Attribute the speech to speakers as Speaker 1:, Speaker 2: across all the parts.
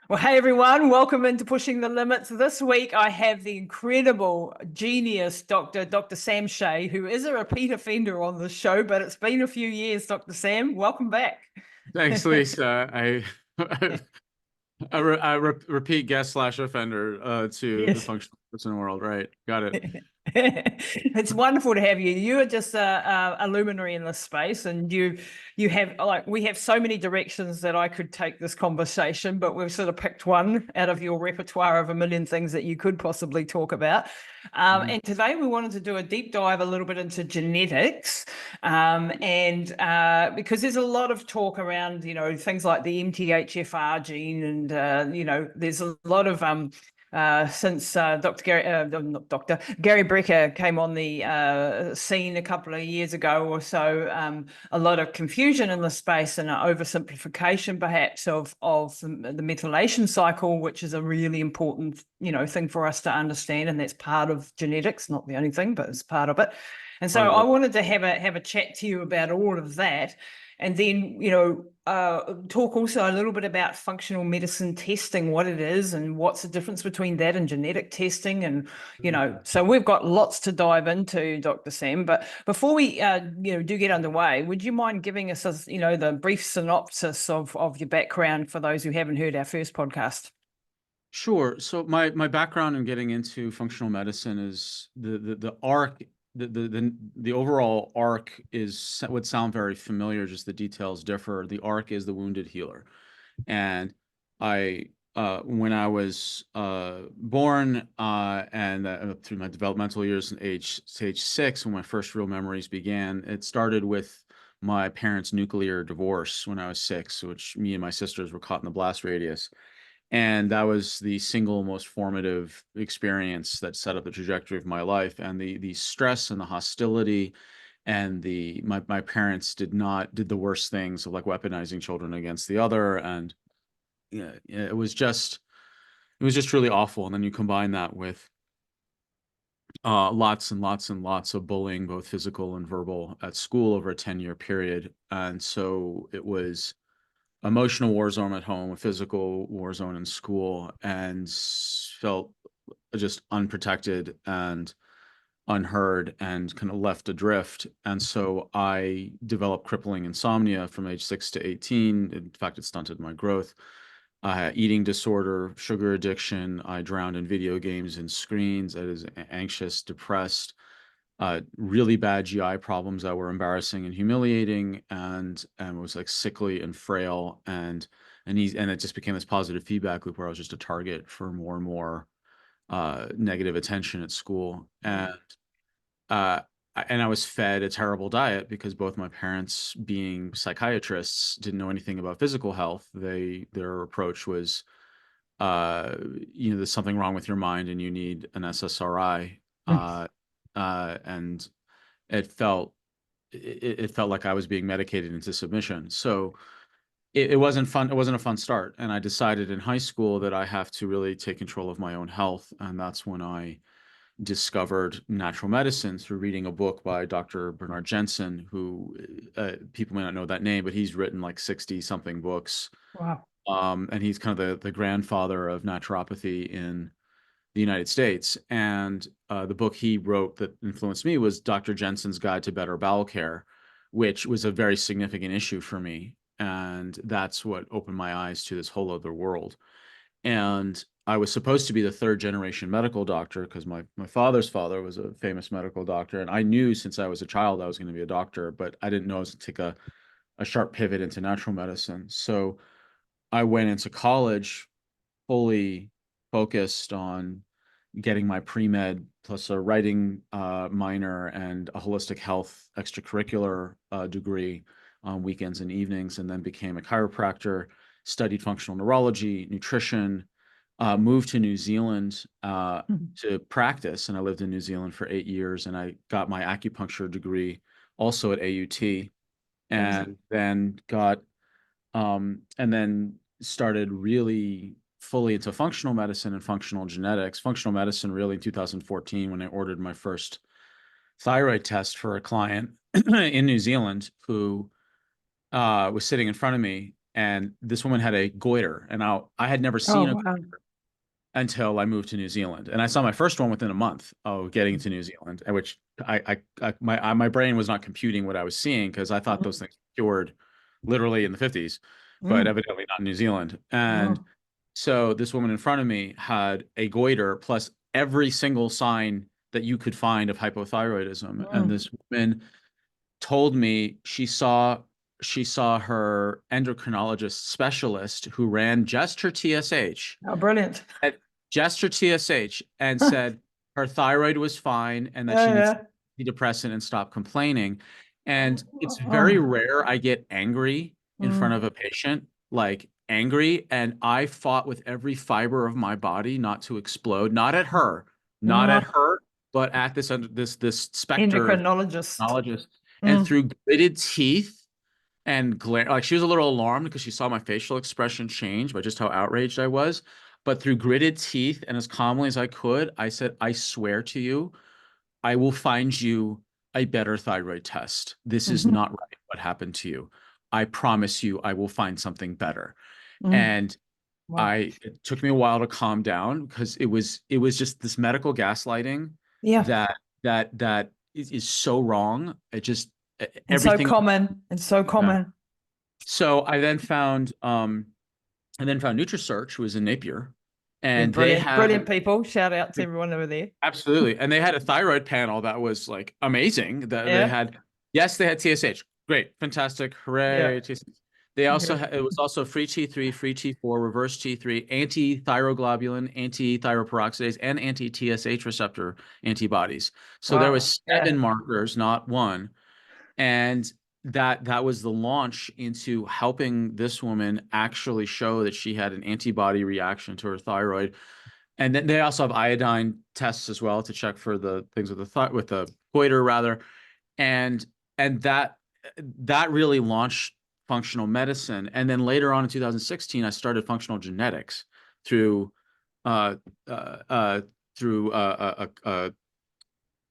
Speaker 1: Well, hey everyone, welcome into Pushing the Limits. This week I have the incredible genius Dr. Sam Shay, who is a repeat offender on the show, but it's been a few years, Dr. Sam. Welcome back.
Speaker 2: Thanks, Lisa. Repeat guest slash offender to the
Speaker 1: Yes.
Speaker 2: functional person world, right? Got it.
Speaker 1: It's wonderful to have you. You are just a luminary in this space, and you have like we have so many directions that I could take this conversation, but we've sort of picked one out of your repertoire of a million things that you could possibly talk about.
Speaker 2: Mhm.
Speaker 1: And today we wanted to do a deep dive a little bit into genetics, and because there's a lot of talk around things like the MTHFR gene, and there's a lot of since Dr. Gary, not Dr. Gary Brecker came on the scene a couple of years ago or so, a lot of confusion in the space and an oversimplification perhaps of the methylation cycle, which is a really important thing for us to understand, and that's part of genetics, not the only thing, but it's part of it. And so
Speaker 2: Part of
Speaker 1: I
Speaker 2: it.
Speaker 1: wanted to have a chat to you about all of that. And then, talk also a little bit about functional medicine testing, what it is, and what's the difference between that and genetic testing. And, so we've got lots to dive into, Dr. Sam. But before we, do get underway, would you mind giving us, the brief synopsis of your background for those who haven't heard our first podcast?
Speaker 2: Sure. So my background in getting into functional medicine is the arc. The overall arc would sound very familiar, just the details differ. The arc is the wounded healer. And when I was born and through my developmental years, age 6, when my first real memories began, it started with my parents' nuclear divorce when I was 6, which me and my sisters were caught in the blast radius. And that was the single most formative experience that set up the trajectory of my life. And the stress and the hostility and my parents did the worst things of like weaponizing children against the other. And yeah, it was just really awful. And then you combine that with lots and lots and lots of bullying, both physical and verbal, at school over a 10-year period. And so it was emotional war zone at home, a physical war zone in school, and felt just unprotected and unheard and kind of left adrift. And so I developed crippling insomnia from age 6 to 18. In fact, it stunted my growth. Eating disorder, sugar addiction. I drowned in video games and screens. I was anxious, depressed, really bad GI problems that were embarrassing and humiliating, and was like sickly and frail, and it just became this positive feedback loop where I was just a target for more and more negative attention at school. Uh, and I was fed a terrible diet because both my parents, being psychiatrists, didn't know anything about physical health. Their approach was, there's something wrong with your mind and you need an SSRI. And it felt it felt like I was being medicated into submission. So it wasn't fun. It wasn't a fun start. And I decided in high school that I have to really take control of my own health. And that's when I discovered natural medicine through reading a book by Dr. Bernard Jensen, who people may not know that name, but he's written like 60 something books.
Speaker 1: Wow.
Speaker 2: And he's kind of the grandfather of naturopathy in the United States. And the book he wrote that influenced me was Dr. Jensen's Guide to Better Bowel Care, which was a very significant issue for me. And that's what opened my eyes to this whole other world. And I was supposed to be the third generation medical doctor because my father's father was a famous medical doctor. And I knew since I was a child I was going to be a doctor, but I didn't know I was going to take a sharp pivot into natural medicine. So I went into college fully focused on getting my pre-med plus a writing minor and a holistic health extracurricular degree on weekends and evenings, and then became a chiropractor, studied functional neurology, nutrition, moved to New Zealand to practice. And I lived in New Zealand for 8 years, and I got my acupuncture degree also at AUT,
Speaker 1: Amazing.
Speaker 2: and then started really fully into functional medicine and functional genetics. Functional medicine really in 2014 when I ordered my first thyroid test for a client in New Zealand who was sitting in front of me. and this woman had a goiter, and I had never
Speaker 1: Oh,
Speaker 2: seen a
Speaker 1: wow.
Speaker 2: goiter until I moved to New Zealand, and I saw my first one within a month of getting to New Zealand, at which my brain was not computing what I was seeing because I thought those
Speaker 1: Mm,
Speaker 2: things cured literally in the 50s, but
Speaker 1: mm,
Speaker 2: evidently not in New Zealand. And
Speaker 1: mm,
Speaker 2: so this woman in front of me had a goiter plus every single sign that you could find of hypothyroidism, and
Speaker 1: mm.
Speaker 2: this woman told me she saw her endocrinologist specialist who ran just her TSH,
Speaker 1: Oh, brilliant.
Speaker 2: at just her TSH, and said her thyroid was fine and that
Speaker 1: Yeah,
Speaker 2: she needs
Speaker 1: yeah.
Speaker 2: antidepressant and stop complaining. And it's very
Speaker 1: Oh,
Speaker 2: rare I get angry in front
Speaker 1: mm,
Speaker 2: of a patient, like angry, and I fought with every fiber of my body not to explode, not at
Speaker 1: mm.
Speaker 2: her, but at this specter of
Speaker 1: Endocrinologist.
Speaker 2: technologists. And
Speaker 1: Mm,
Speaker 2: through gritted teeth and glare, like she was a little alarmed because she saw my facial expression change by just how outraged I was. But through gritted teeth and as calmly as I could, I said, I swear to you, I will find you a better thyroid test. This is
Speaker 1: mhm,
Speaker 2: not right what happened to you. I promise you, I will find something better.
Speaker 1: mm.
Speaker 2: And
Speaker 1: Wow.
Speaker 2: it took me a while to calm down because it was just this medical gaslighting
Speaker 1: Yeah.
Speaker 2: that is so wrong. It just
Speaker 1: And so
Speaker 2: everything.
Speaker 1: common. And so
Speaker 2: Yeah.
Speaker 1: common.
Speaker 2: So I then found NutriSearch, who was in Napier,
Speaker 1: They're
Speaker 2: and they
Speaker 1: brilliant,
Speaker 2: had
Speaker 1: brilliant people. Shout out to everyone over there.
Speaker 2: absolutely, and they had a thyroid panel that was like amazing. That they
Speaker 1: Yeah.
Speaker 2: had, yes, they had TSH, great, fantastic,
Speaker 1: Yeah.
Speaker 2: hooray! TSH. They also
Speaker 1: Yeah.
Speaker 2: it was also free T3, free T4, reverse T3, anti-thyroglobulin, anti-thyroperoxidase, and anti-TSH receptor antibodies. So there
Speaker 1: Wow.
Speaker 2: was seven
Speaker 1: Yeah.
Speaker 2: markers, not one, and that was the launch into helping this woman actually show that she had an antibody reaction to her thyroid. And then they also have iodine tests as well to check for the things with the goiter rather. And that really launched functional medicine. And then later on in 2016 I started functional genetics through uh uh, uh through a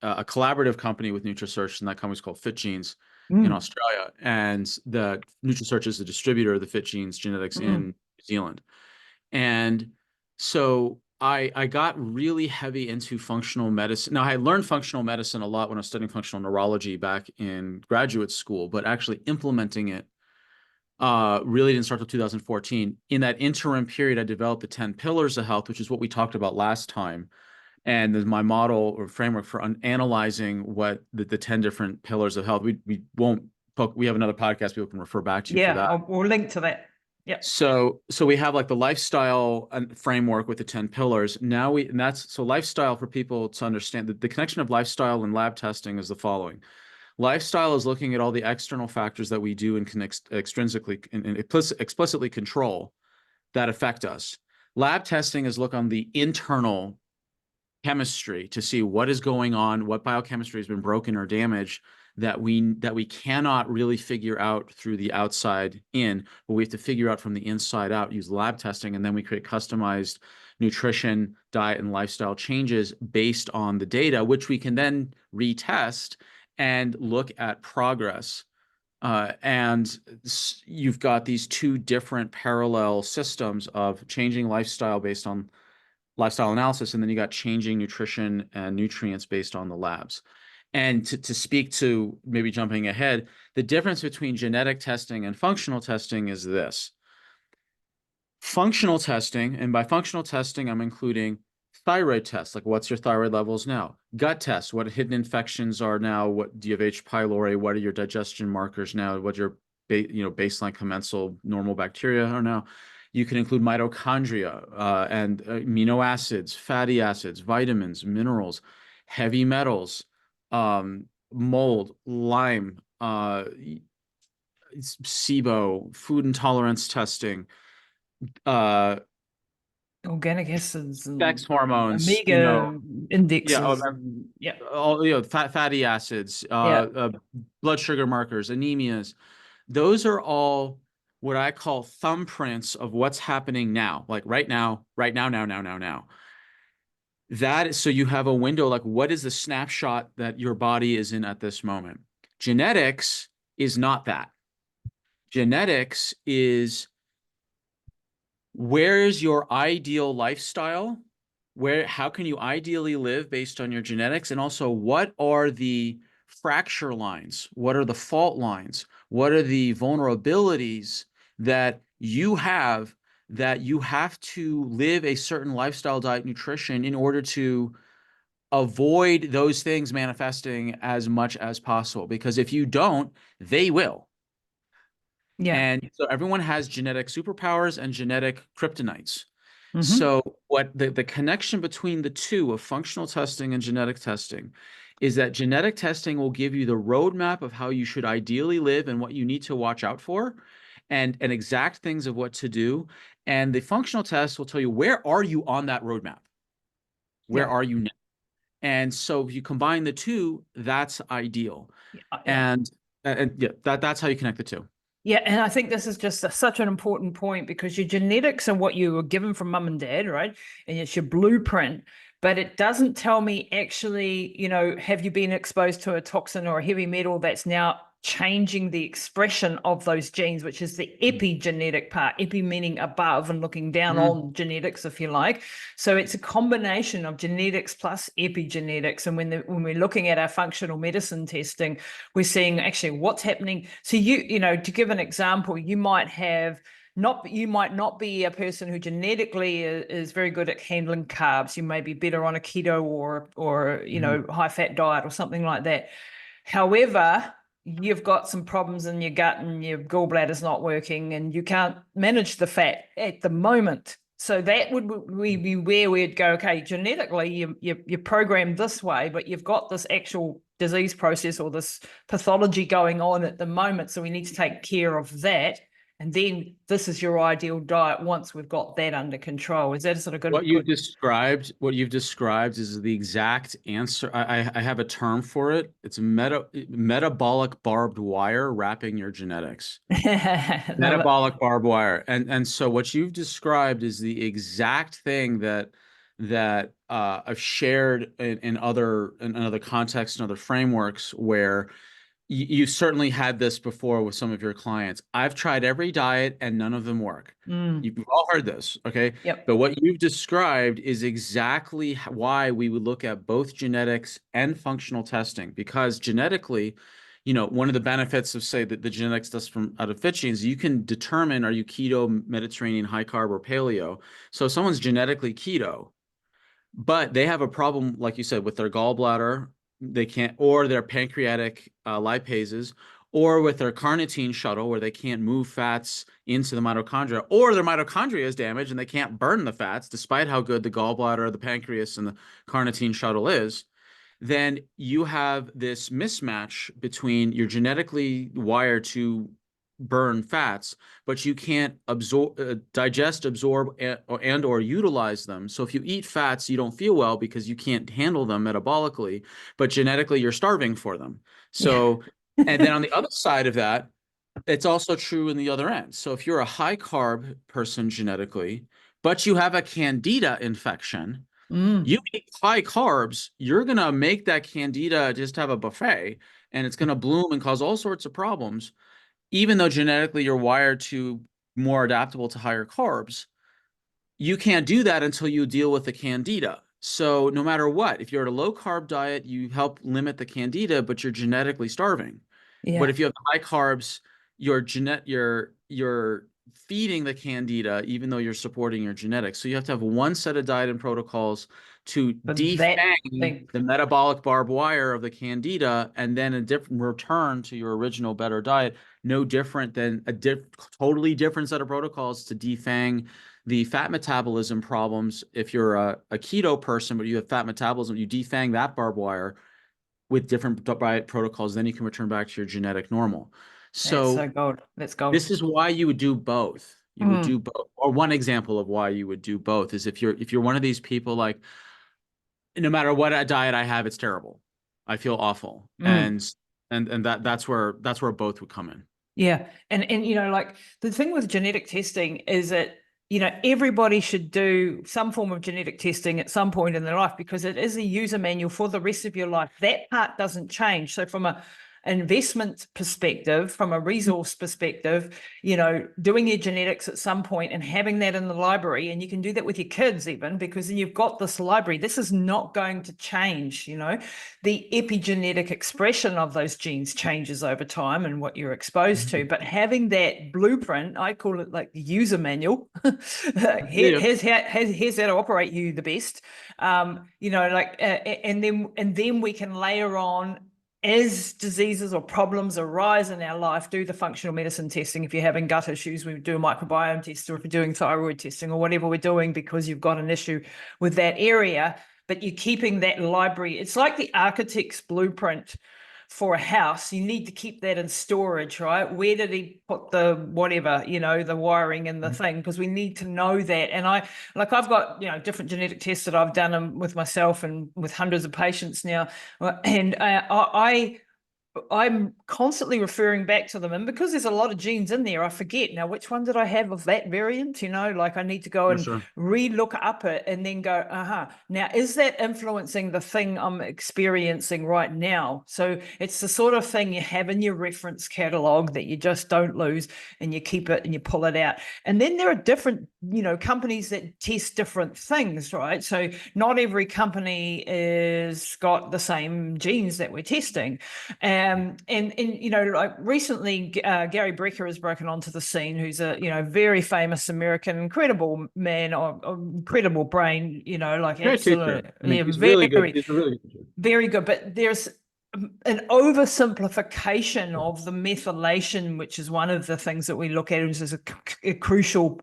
Speaker 2: collaborative company with NutriSearch, and that company's called Fit Genes in
Speaker 1: Mm,
Speaker 2: Australia. And the NutriSearch is the distributor of the Fit Genes genetics in
Speaker 1: mm,
Speaker 2: New Zealand. And so I got really heavy into functional medicine. Now, I learned functional medicine a lot when I was studying functional neurology back in graduate school, but actually implementing it really didn't start till 2014. In that interim period, I developed the 10 pillars of health, which is what we talked about last time, and there's my model or framework for analyzing what the 10 different pillars of health. We won't we have another podcast people can refer back to for
Speaker 1: yeah.
Speaker 2: that.
Speaker 1: We'll link to that. Yep.
Speaker 2: So we have like the lifestyle framework with the 10 pillars. And that's so lifestyle for people to understand that the connection of lifestyle and lab testing is the following. Lifestyle is looking at all the external factors that we do and can extrinsically and explicitly control that affect us. Lab testing is look on the internal chemistry to see what is going on, what biochemistry has been broken or damaged that we cannot really figure out through the outside in, but we have to figure out from the inside out, use lab testing, and then we create customized nutrition, diet, and lifestyle changes based on the data, which we can then retest and look at progress. And you've got these two different parallel systems of changing lifestyle based on lifestyle analysis, and then you got changing nutrition and nutrients based on the labs. And to speak to maybe jumping ahead, the difference between genetic testing and functional testing is this. Functional testing, and by functional testing, I'm including thyroid tests, like what's your thyroid levels now? Gut tests, what hidden infections are now? What do you have H. pylori? What are your digestion markers now? What your baseline commensal normal bacteria are now? You can include mitochondria and amino acids, fatty acids, vitamins, minerals, heavy metals, mold, Lyme, SIBO, food intolerance testing, uh,
Speaker 1: Organic acids
Speaker 2: sex
Speaker 1: and
Speaker 2: hormones,
Speaker 1: omega
Speaker 2: yeah,
Speaker 1: indexes. Yeah.
Speaker 2: all fatty acids,
Speaker 1: Yeah.
Speaker 2: blood sugar markers, anemias. Those are all what I call thumbprints of what's happening now, like right now, right now, now. That is, so you have a window, like what is the snapshot that your body is in at this moment? Genetics is not that. Genetics is where is your ideal lifestyle? How can you ideally live based on your genetics? And also, what are the fracture lines? What are the fault lines? What are the vulnerabilities that you have to live a certain lifestyle, diet, nutrition in order to avoid those things manifesting as much as possible? Because if you don't, they will.
Speaker 1: Yeah.
Speaker 2: And so everyone has genetic superpowers and genetic kryptonites.
Speaker 1: Hmm.
Speaker 2: So what the connection between the two of functional testing and genetic testing is that genetic testing will give you the roadmap of how you should ideally live and what you need to watch out for and exact things of what to do. And the functional test will tell you, where are you on that roadmap? Where
Speaker 1: Yeah.
Speaker 2: are you now? And so if you combine the two, that's ideal.
Speaker 1: Yeah. Yeah.
Speaker 2: And yeah, that's how you connect the two.
Speaker 1: Yeah, and I think this is just such an important point because your genetics are what you were given from mum and dad, right? And it's your blueprint, but it doesn't tell me actually, have you been exposed to a toxin or a heavy metal that's now changing the expression of those genes, which is the epigenetic part, epi meaning above and looking down
Speaker 2: Mhm.
Speaker 1: on genetics, if you like. So it's a combination of genetics plus epigenetics. And when we're looking at our functional medicine testing, we're seeing actually what's happening. So to give an example, you might not be a person who genetically is very good at handling carbs. You may be better on a keto or
Speaker 2: Mhm.
Speaker 1: high fat diet or something like that. However, you've got some problems in your gut and your gallbladder's not working and you can't manage the fat at the moment. So that would be where we'd go, okay, genetically you're programmed this way, but you've got this actual disease process or this pathology going on at the moment. So we need to take care of that. And then this is your ideal diet once we've got that under control. Is that a sort of good?
Speaker 2: What you've described is the exact answer. I have a term for it. It's metabolic barbed wire wrapping your genetics.
Speaker 1: Love it.
Speaker 2: Metabolic barbed wire. And so what you've described is the exact thing that I've shared in other contexts and other frameworks where you've certainly had this before with some of your clients. I've tried every diet and none of them work.
Speaker 1: Mm,
Speaker 2: You've all heard this, okay?
Speaker 1: yep.
Speaker 2: But what you've described is exactly why we would look at both genetics and functional testing, because genetically, one of the benefits of, say, that the genetics test from out of fit genes, you can determine, are you keto, Mediterranean, high carb, or paleo? So if someone's genetically keto, but they have a problem, like you said, with their gallbladder, they can't, or their pancreatic lipases, or with their carnitine shuttle, where they can't move fats into the mitochondria, or their mitochondria is damaged and they can't burn the fats, despite how good the gallbladder, the pancreas, and the carnitine shuttle is. Then you have this mismatch between you're genetically wired to burn fats, but you can't digest, absorb, and or utilize them. So if you eat fats, you don't feel well because you can't handle them metabolically, but genetically you're starving for them.
Speaker 1: Yeah.
Speaker 2: So, and then on the other side of that, it's also true in the other end. So if you're a high carb person genetically, but you have a candida infection,
Speaker 1: Mm,
Speaker 2: you eat high carbs, you're going to make that candida just have a buffet and it's going to bloom and cause all sorts of problems, even though genetically you're wired to more adaptable to higher carbs. You can't do that until you deal with the candida. So no matter what, if you're at a low carb diet, you help limit the candida, but you're genetically starving. But
Speaker 1: yeah.
Speaker 2: if you have high carbs, you're feeding the candida even though you're supporting your genetics. So you have to have one set of diet and protocols to
Speaker 1: But that
Speaker 2: defang
Speaker 1: thing,
Speaker 2: the metabolic barbed wire of the candida, and then a different return to your original better diet. No different than totally different set of protocols to defang the fat metabolism problems. If you're a keto person but you have fat metabolism, you defang that barbed wire with different diet protocols, then you can return back to your genetic normal.
Speaker 1: that's
Speaker 2: So
Speaker 1: so gold. That's gold.
Speaker 2: this is why you would do both. You would
Speaker 1: Mm,
Speaker 2: do both. Or one example of why you would do both is if you're one of these people, like, no matter what diet I have, it's terrible. I feel awful.
Speaker 1: mm.
Speaker 2: And that's where both would come in.
Speaker 1: Yeah. And like the thing with genetic testing is that, everybody should do some form of genetic testing at some point in their life because it is a user manual for the rest of your life. That part doesn't change. So from investment perspective, from a resource perspective, doing your genetics at some point and having that in the library, and you can do that with your kids even, because then you've got this library. This is not going to change. The epigenetic expression of those genes changes over time and what you're exposed to, but having that blueprint, I call it like the user manual. Here's how to operate you the best. And then we can layer on, as diseases or problems arise in our life, do the functional medicine testing. If you're having gut issues, we do a microbiome test, or if you're doing thyroid testing or whatever we're doing because you've got an issue with that area. But you're keeping that library. It's like the architect's blueprint for a house. You need to keep that in storage, right? Where did he put the whatever, the wiring and the thing? Because we need to know that. And I've got, different genetic tests that I've done with myself and with hundreds of patients now. And I'm constantly referring back to them, and because there's a lot of genes in there, I forget now which one did I have of that variant. I need to go and re-look up it and then go, now is that influencing the thing I'm experiencing right now? So it's the sort of thing you have in your reference catalog that you just don't lose, and you keep it and you pull it out. And then there are different companies that test different things, right? So not every company is got the same genes that we're testing. And like recently, Gary Brecker has broken onto the scene, who's a very famous American, incredible man, or incredible brain. Absolutely,
Speaker 2: he's really good. He's a really good teacher.
Speaker 1: Very good. But there's an oversimplification of the methylation, which is one of the things that we look at as a crucial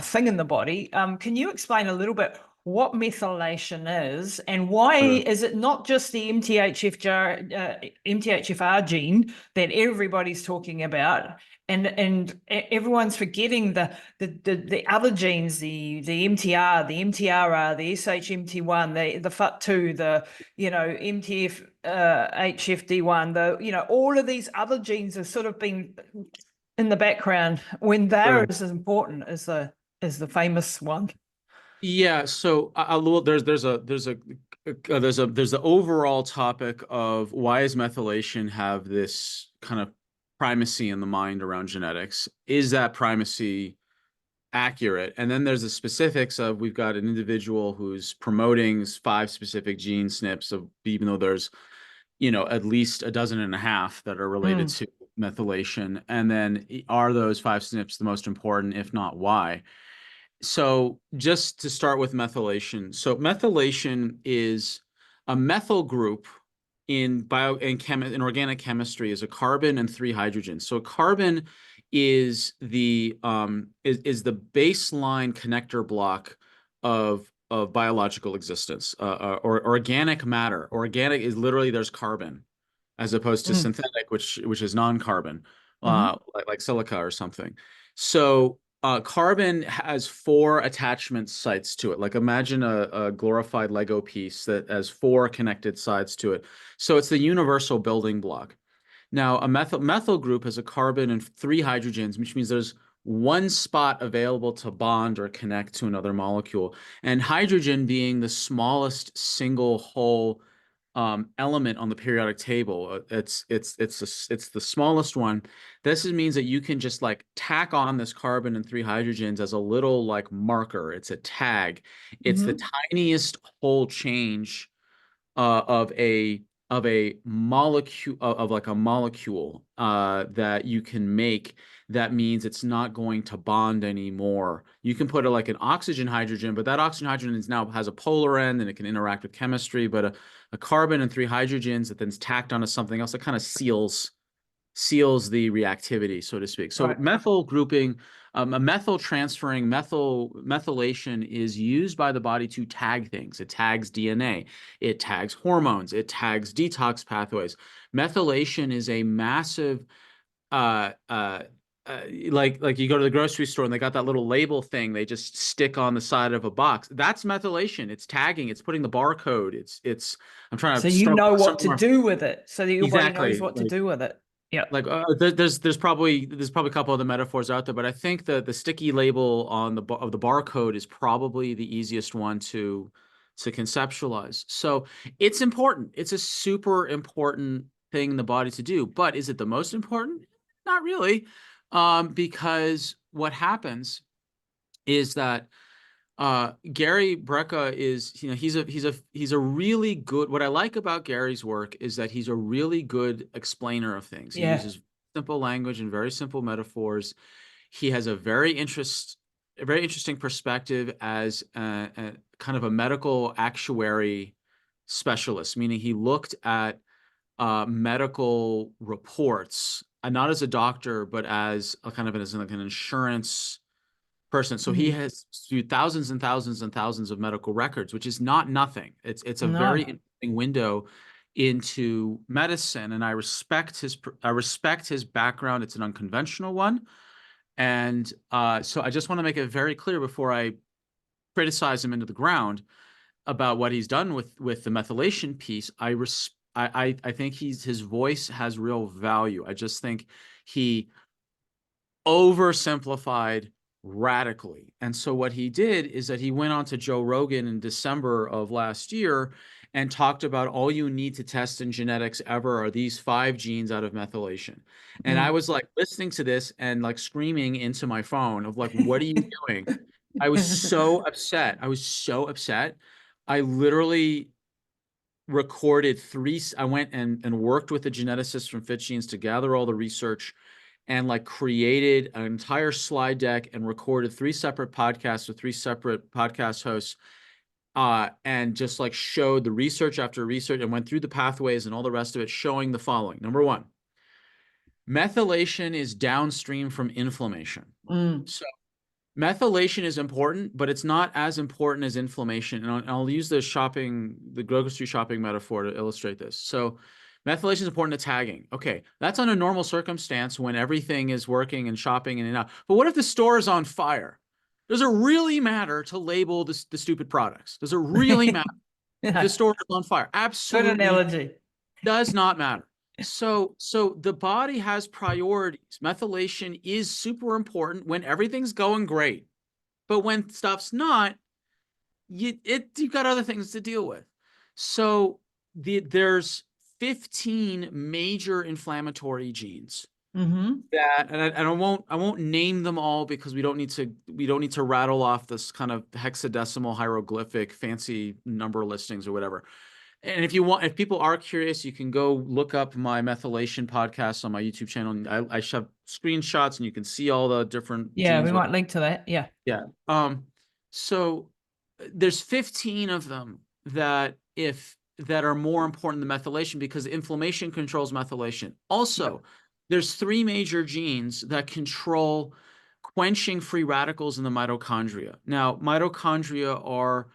Speaker 1: thing in the body. Can you explain a little bit what methylation is, and why is it not just the MTHFR gene that everybody's talking about, and everyone's forgetting the other genes, the MTR, the MTRR, the SHMT1, the FUT2, the MTF HFD1, all of these other genes have sort of been in the background when they're as important as the famous one.
Speaker 2: Yeah, so there's the overall topic of why does methylation have this kind of primacy in the mind around genetics? Is that primacy accurate? And then there's the specifics of, we've got an individual who's promoting 5 specific gene SNPs, of even though there's at least a dozen and a half that are related to methylation. And then are those 5 SNPs the most important? If not, why? So just to start with methylation. So methylation is a methyl group in organic chemistry, is a carbon and 3 hydrogens. So carbon is the baseline connector block of biological existence, or organic matter. Organic is literally, there's carbon, as opposed to synthetic, which is non-carbon, like silica or something. So carbon has 4 attachment sites to it. Like, imagine a glorified Lego piece that has 4 connected sides to it. So it's the universal building block. Now, a methyl group has a carbon and 3 hydrogens, which means there's 1 spot available to bond or connect to another molecule. And hydrogen being the smallest single whole element on the periodic table, it's the smallest one. This means that you can just like tack on this carbon and 3 hydrogens as a little like marker. It's a tag. It's the tiniest whole change of a molecule, of like a molecule that you can make. That means it's not going to bond anymore. You can put like an oxygen hydrogen, but that oxygen hydrogen now has a polar end and it can interact with chemistry. But a carbon and 3 hydrogens that then's tacked onto something else, that kind of seals the reactivity, so to speak. So methyl grouping, a methyl transferring methylation is used by the body to tag things. It tags DNA, it tags hormones, it tags detox pathways. Methylation is a massive like you go to the grocery store and they got that little label thing they just stick on the side of a box. That's methylation. It's tagging. It's putting the barcode. It's. I'm trying to.
Speaker 1: So you know what to do with it, so that your body knows what to do with it. Yeah.
Speaker 2: Like there's probably a couple of the metaphors out there, but I think the sticky label on the barcode is probably the easiest one to conceptualize. So it's important. It's a super important thing in the body to do. But is it the most important? Not really, because what happens is that Gary Brecka is, he's a really good. What I like about Gary's work is that he's a really good explainer of things. He
Speaker 1: Yeah.
Speaker 2: uses simple language and very simple metaphors. He has a very interesting perspective as a kind of a medical actuary specialist, meaning he looked at medical reports, not as a doctor, but as a kind of as like an insurance person. So he
Speaker 1: Mm.
Speaker 2: has viewed thousands and thousands and thousands of medical records, which is not nothing. It's a very
Speaker 1: No.
Speaker 2: interesting window into medicine, and I respect his background. It's an unconventional one, and so I just want to make it very clear before I criticize him into the ground about what he's done with the methylation piece. I think his voice has real value. I just think he oversimplified radically. And so what he did is that he went on to Joe Rogan in December of last year and talked about all you need to test in genetics ever are these 5 genes out of methylation. And I
Speaker 1: Mm.
Speaker 2: was like listening to this and like screaming into my phone of like, what are you doing? I was so upset. I was so upset. I literally recorded I went and worked with a geneticist from FitGenes to gather all the research and like created an entire slide deck and recorded 3 separate podcasts with 3 separate podcast hosts, and just like showed the research after research and went through the pathways and all the rest of it, showing the following. Number one, methylation is downstream from inflammation.
Speaker 1: Mm.
Speaker 2: So methylation is important, but it's not as important as inflammation. And I'll use the grocery shopping metaphor to illustrate this. So methylation is important to tagging. Okay, that's on a normal circumstance when everything is working and shopping in and out. But what if the store is on fire? Does it really matter to label the stupid products? Does it really matter if the
Speaker 1: Yeah.
Speaker 2: store is on fire?
Speaker 1: Good
Speaker 2: Absolutely
Speaker 1: analogy.
Speaker 2: does not matter. So the body has priorities. Methylation is super important when everything's going great. But when stuff's not, you've got other things to deal with. So there's 15 major inflammatory genes
Speaker 1: Mm-hmm.
Speaker 2: that, and I won't name them all because we don't need to rattle off this kind of hexadecimal hieroglyphic fancy number listings or whatever. And if people are curious, you can go look up my methylation podcast on my YouTube channel. I shove screenshots and you can see all the different
Speaker 1: Yeah,
Speaker 2: genes.
Speaker 1: we might link to that. Yeah.
Speaker 2: Yeah. So there's 15 of them that are more important than methylation because inflammation controls methylation. Also, there's 3 major genes that control quenching free radicals in the mitochondria. Now, mitochondria are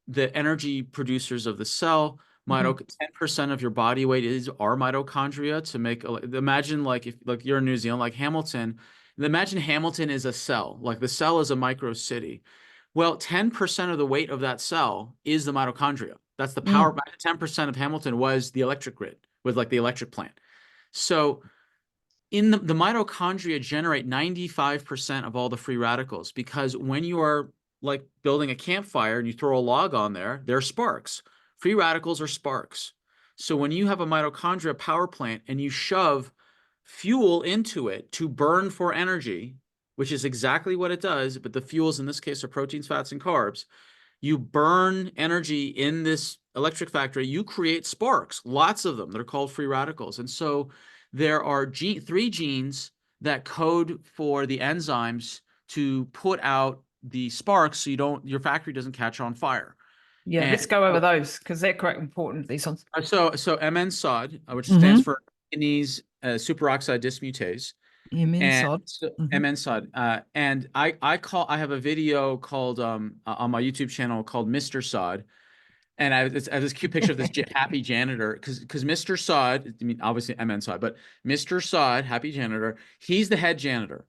Speaker 2: the energy producers of the cell. 10% of your body weight are mitochondria to make imagine like if like you're in New Zealand, like Hamilton, imagine Hamilton is a cell, like the cell is a micro city. Well, 10% of the weight of that cell is the mitochondria. That's the power.
Speaker 1: Mm.
Speaker 2: 10% of Hamilton was the electric grid, with like the electric plant. So in the mitochondria generate 95% of all the free radicals because when you are like building a campfire and you throw a log on there, there are sparks. Free radicals are sparks. So when you have a mitochondria power plant and you shove fuel into it to burn for energy, which is exactly what it does, but the fuels in this case are proteins, fats, and carbs, you burn energy in this electric factory, you create sparks, lots of them. They're called free radicals. And so there are 3 genes that code for the enzymes to put out the sparks so your factory doesn't catch on fire.
Speaker 1: Yeah, let's
Speaker 2: And
Speaker 1: go over those because they're quite important, these ones.
Speaker 2: so MN-SOD, which stands
Speaker 1: Mm-hmm.
Speaker 2: for manganese superoxide dismutase,
Speaker 1: Immune
Speaker 2: and
Speaker 1: sod.
Speaker 2: so
Speaker 1: Mm-hmm.
Speaker 2: MN-SOD. And I have a video called on my YouTube channel called Mr. Sod. And I have this cute picture of this happy janitor because Mr. Sod, I mean, obviously MN Sod, but Mr. Sod, happy janitor, he's the head janitor.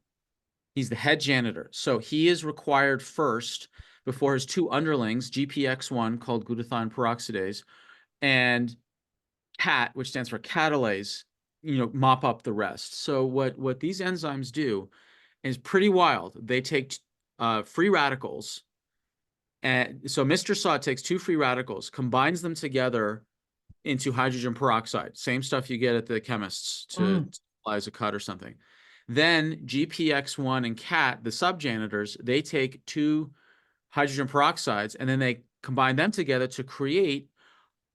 Speaker 2: He's the head janitor. So he is required first before his 2 underlings, GPX1 called glutathione peroxidase, and CAT, which stands for catalase, mop up the rest. So what these enzymes do is pretty wild. They take free radicals. And so Mr. Sod takes 2 free radicals, combines them together into hydrogen peroxide, same stuff you get at the chemists to apply as a cut or something. Then GPX1 and CAT, the subjanitors, they take two hydrogen peroxides and then they combine them together to create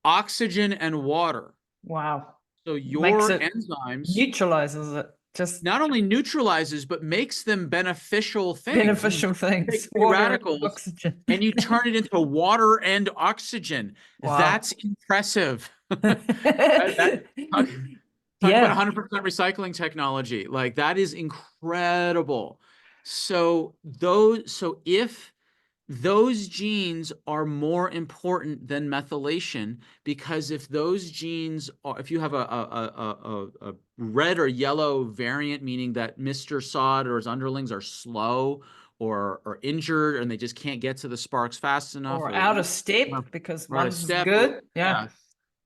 Speaker 2: oxygen and water.
Speaker 1: Wow.
Speaker 2: So
Speaker 1: Makes
Speaker 2: your
Speaker 1: it,
Speaker 2: enzymes
Speaker 1: neutralizes it. Just
Speaker 2: not only neutralizes, but makes them beneficial things. You
Speaker 1: beneficial
Speaker 2: take
Speaker 1: things.
Speaker 2: free
Speaker 1: Water and
Speaker 2: radicals
Speaker 1: oxygen.
Speaker 2: and you turn it into water and oxygen.
Speaker 1: Wow.
Speaker 2: That's impressive. That, talk, talk about
Speaker 1: Yeah.
Speaker 2: 100% recycling technology. Like that is incredible. So if those genes are more important than methylation, because if those genes are, if you have a red or yellow variant, meaning that Mr. Sod or his underlings are slow or injured and they just can't get to the sparks fast enough,
Speaker 1: Or
Speaker 2: or
Speaker 1: out of
Speaker 2: they
Speaker 1: step because
Speaker 2: or out of
Speaker 1: one's
Speaker 2: step,
Speaker 1: good.
Speaker 2: yeah.
Speaker 1: Yeah.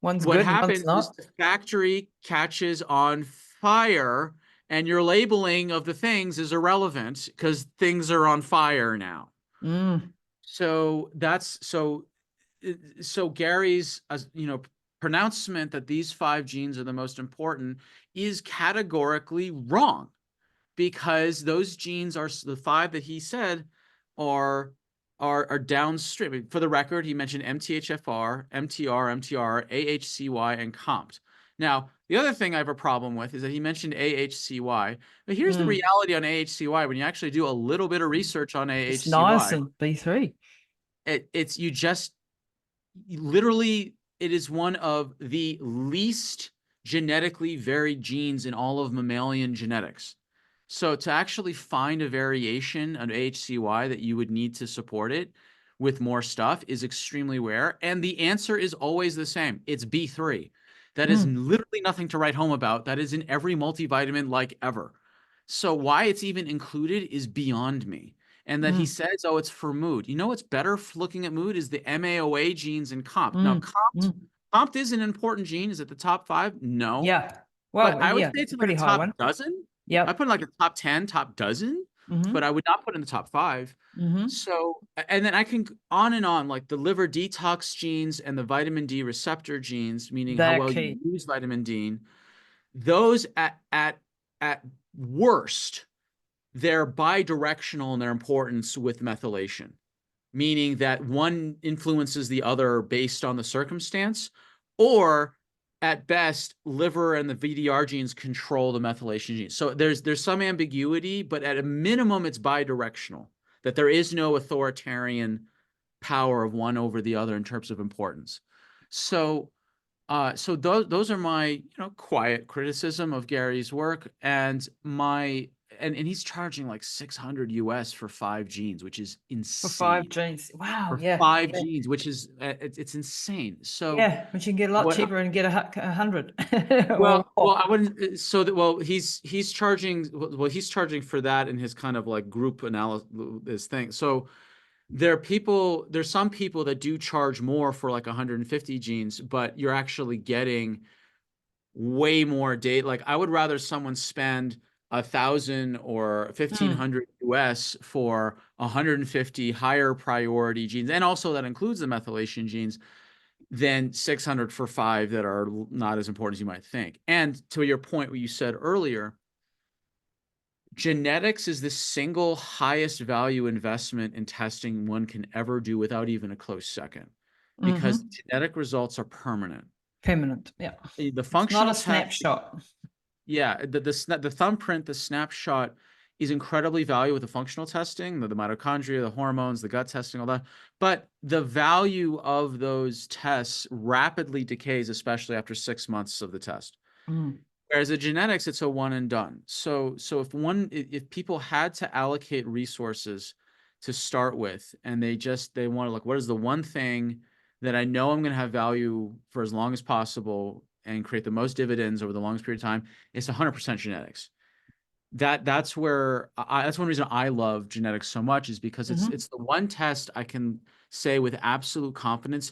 Speaker 1: One's
Speaker 2: What
Speaker 1: good and one's
Speaker 2: happens is
Speaker 1: not.
Speaker 2: the factory catches on fire and your labeling of the things is irrelevant because things are on fire now.
Speaker 1: Mm.
Speaker 2: So that's so Gary's pronouncement that these 5 genes are the most important is categorically wrong, because those genes are the 5 that he said are downstream. For the record, he mentioned MTHFR, MTR, AHCY, and COMT. Now, the other thing I have a problem with is that he mentioned AHCY, but here's the reality on AHCY. When you actually do a little bit of research on
Speaker 1: It's nice
Speaker 2: AHCY,
Speaker 1: and B3.
Speaker 2: it's you just literally, it is one of the least genetically varied genes in all of mammalian genetics. So to actually find a variation on AHCY that you would need to support it with more stuff is extremely rare. And the answer is always the same. It's B3. That is literally nothing to write home about. That is in every multivitamin like ever. So why it's even included is beyond me. And that he says, oh, it's for mood. You know what's better for looking at mood is the MAOA genes in COMT. Now, COMT is an important gene. Is it the top 5? No.
Speaker 1: Yeah.
Speaker 2: But
Speaker 1: Well,
Speaker 2: I would
Speaker 1: yeah,
Speaker 2: say it's
Speaker 1: it's a
Speaker 2: like a
Speaker 1: pretty high
Speaker 2: top
Speaker 1: one.
Speaker 2: dozen. I
Speaker 1: Yep.
Speaker 2: put in like a top 10, top dozen, but I would not put in the top 5. So, and then I can on and on, like the liver detox genes and the vitamin D receptor genes, meaning how
Speaker 1: They're
Speaker 2: well you
Speaker 1: key.
Speaker 2: use vitamin D. Those at worst, they're bidirectional in their importance with methylation, meaning that one influences the other based on the circumstance, or at best, liver and the VDR genes control the methylation genes. So there's some ambiguity, but at a minimum, it's bidirectional, that there is no authoritarian power of one over the other in terms of importance. So so those are my quiet criticism of Gary's work, and he's charging like 600 US for 5 genes, which is
Speaker 1: For 5
Speaker 2: insane.
Speaker 1: genes. Wow.
Speaker 2: For
Speaker 1: Yeah.
Speaker 2: 5
Speaker 1: Yeah.
Speaker 2: genes, which is it's insane. So
Speaker 1: Yeah. But you can get a lot
Speaker 2: what?
Speaker 1: cheaper and get 100 or
Speaker 2: Well,
Speaker 1: more.
Speaker 2: I wouldn't. So that well, he's charging. Well, he's charging for that in his kind of like group analysis thing. So there's some people that do charge more for like 150 genes, but you're actually getting way more data. Like I would rather someone spend 1,000 or 1,500 US for 150 higher priority genes, and also that includes the methylation genes, than 600 for 5 that are not as important as you might think. And to your point, what you said earlier, genetics is the single highest value investment in testing one can ever do without even a close second, because genetic results are permanent.
Speaker 1: Permanent. Yeah.
Speaker 2: The
Speaker 1: It's not a
Speaker 2: functional test,
Speaker 1: snapshot.
Speaker 2: yeah, the thumbprint, the snapshot is incredibly valuable with the functional testing, the mitochondria, the hormones, the gut testing, all that. But the value of those tests rapidly decays, especially after 6 months of the test. Whereas the genetics, it's a one and done. So if people had to allocate resources to start with, and they want to look, what is the one thing that I know I'm going to have value for as long as possible and create the most dividends over the longest period of time, it's 100% genetics. That's where that's one reason I love genetics so much, is because it's the one test I can say with absolute confidence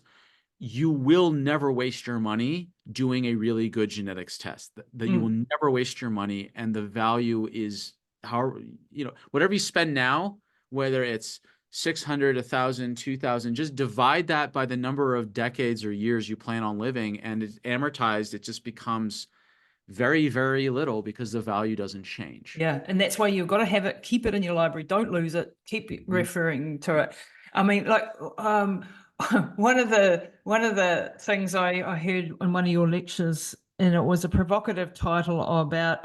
Speaker 2: you will never waste your money doing a really good genetics test. That you will never waste your money, and the value is whatever you spend now, whether it's 600, 1,000, 2,000, just divide that by the number of decades or years you plan on living, and it's amortized, it just becomes very, very little because the value doesn't change.
Speaker 1: Yeah, and that's why you've got to have it, keep it in your library, don't lose it, keep referring to it. I mean, like one of the things I heard in one of your lectures, and it was a provocative title about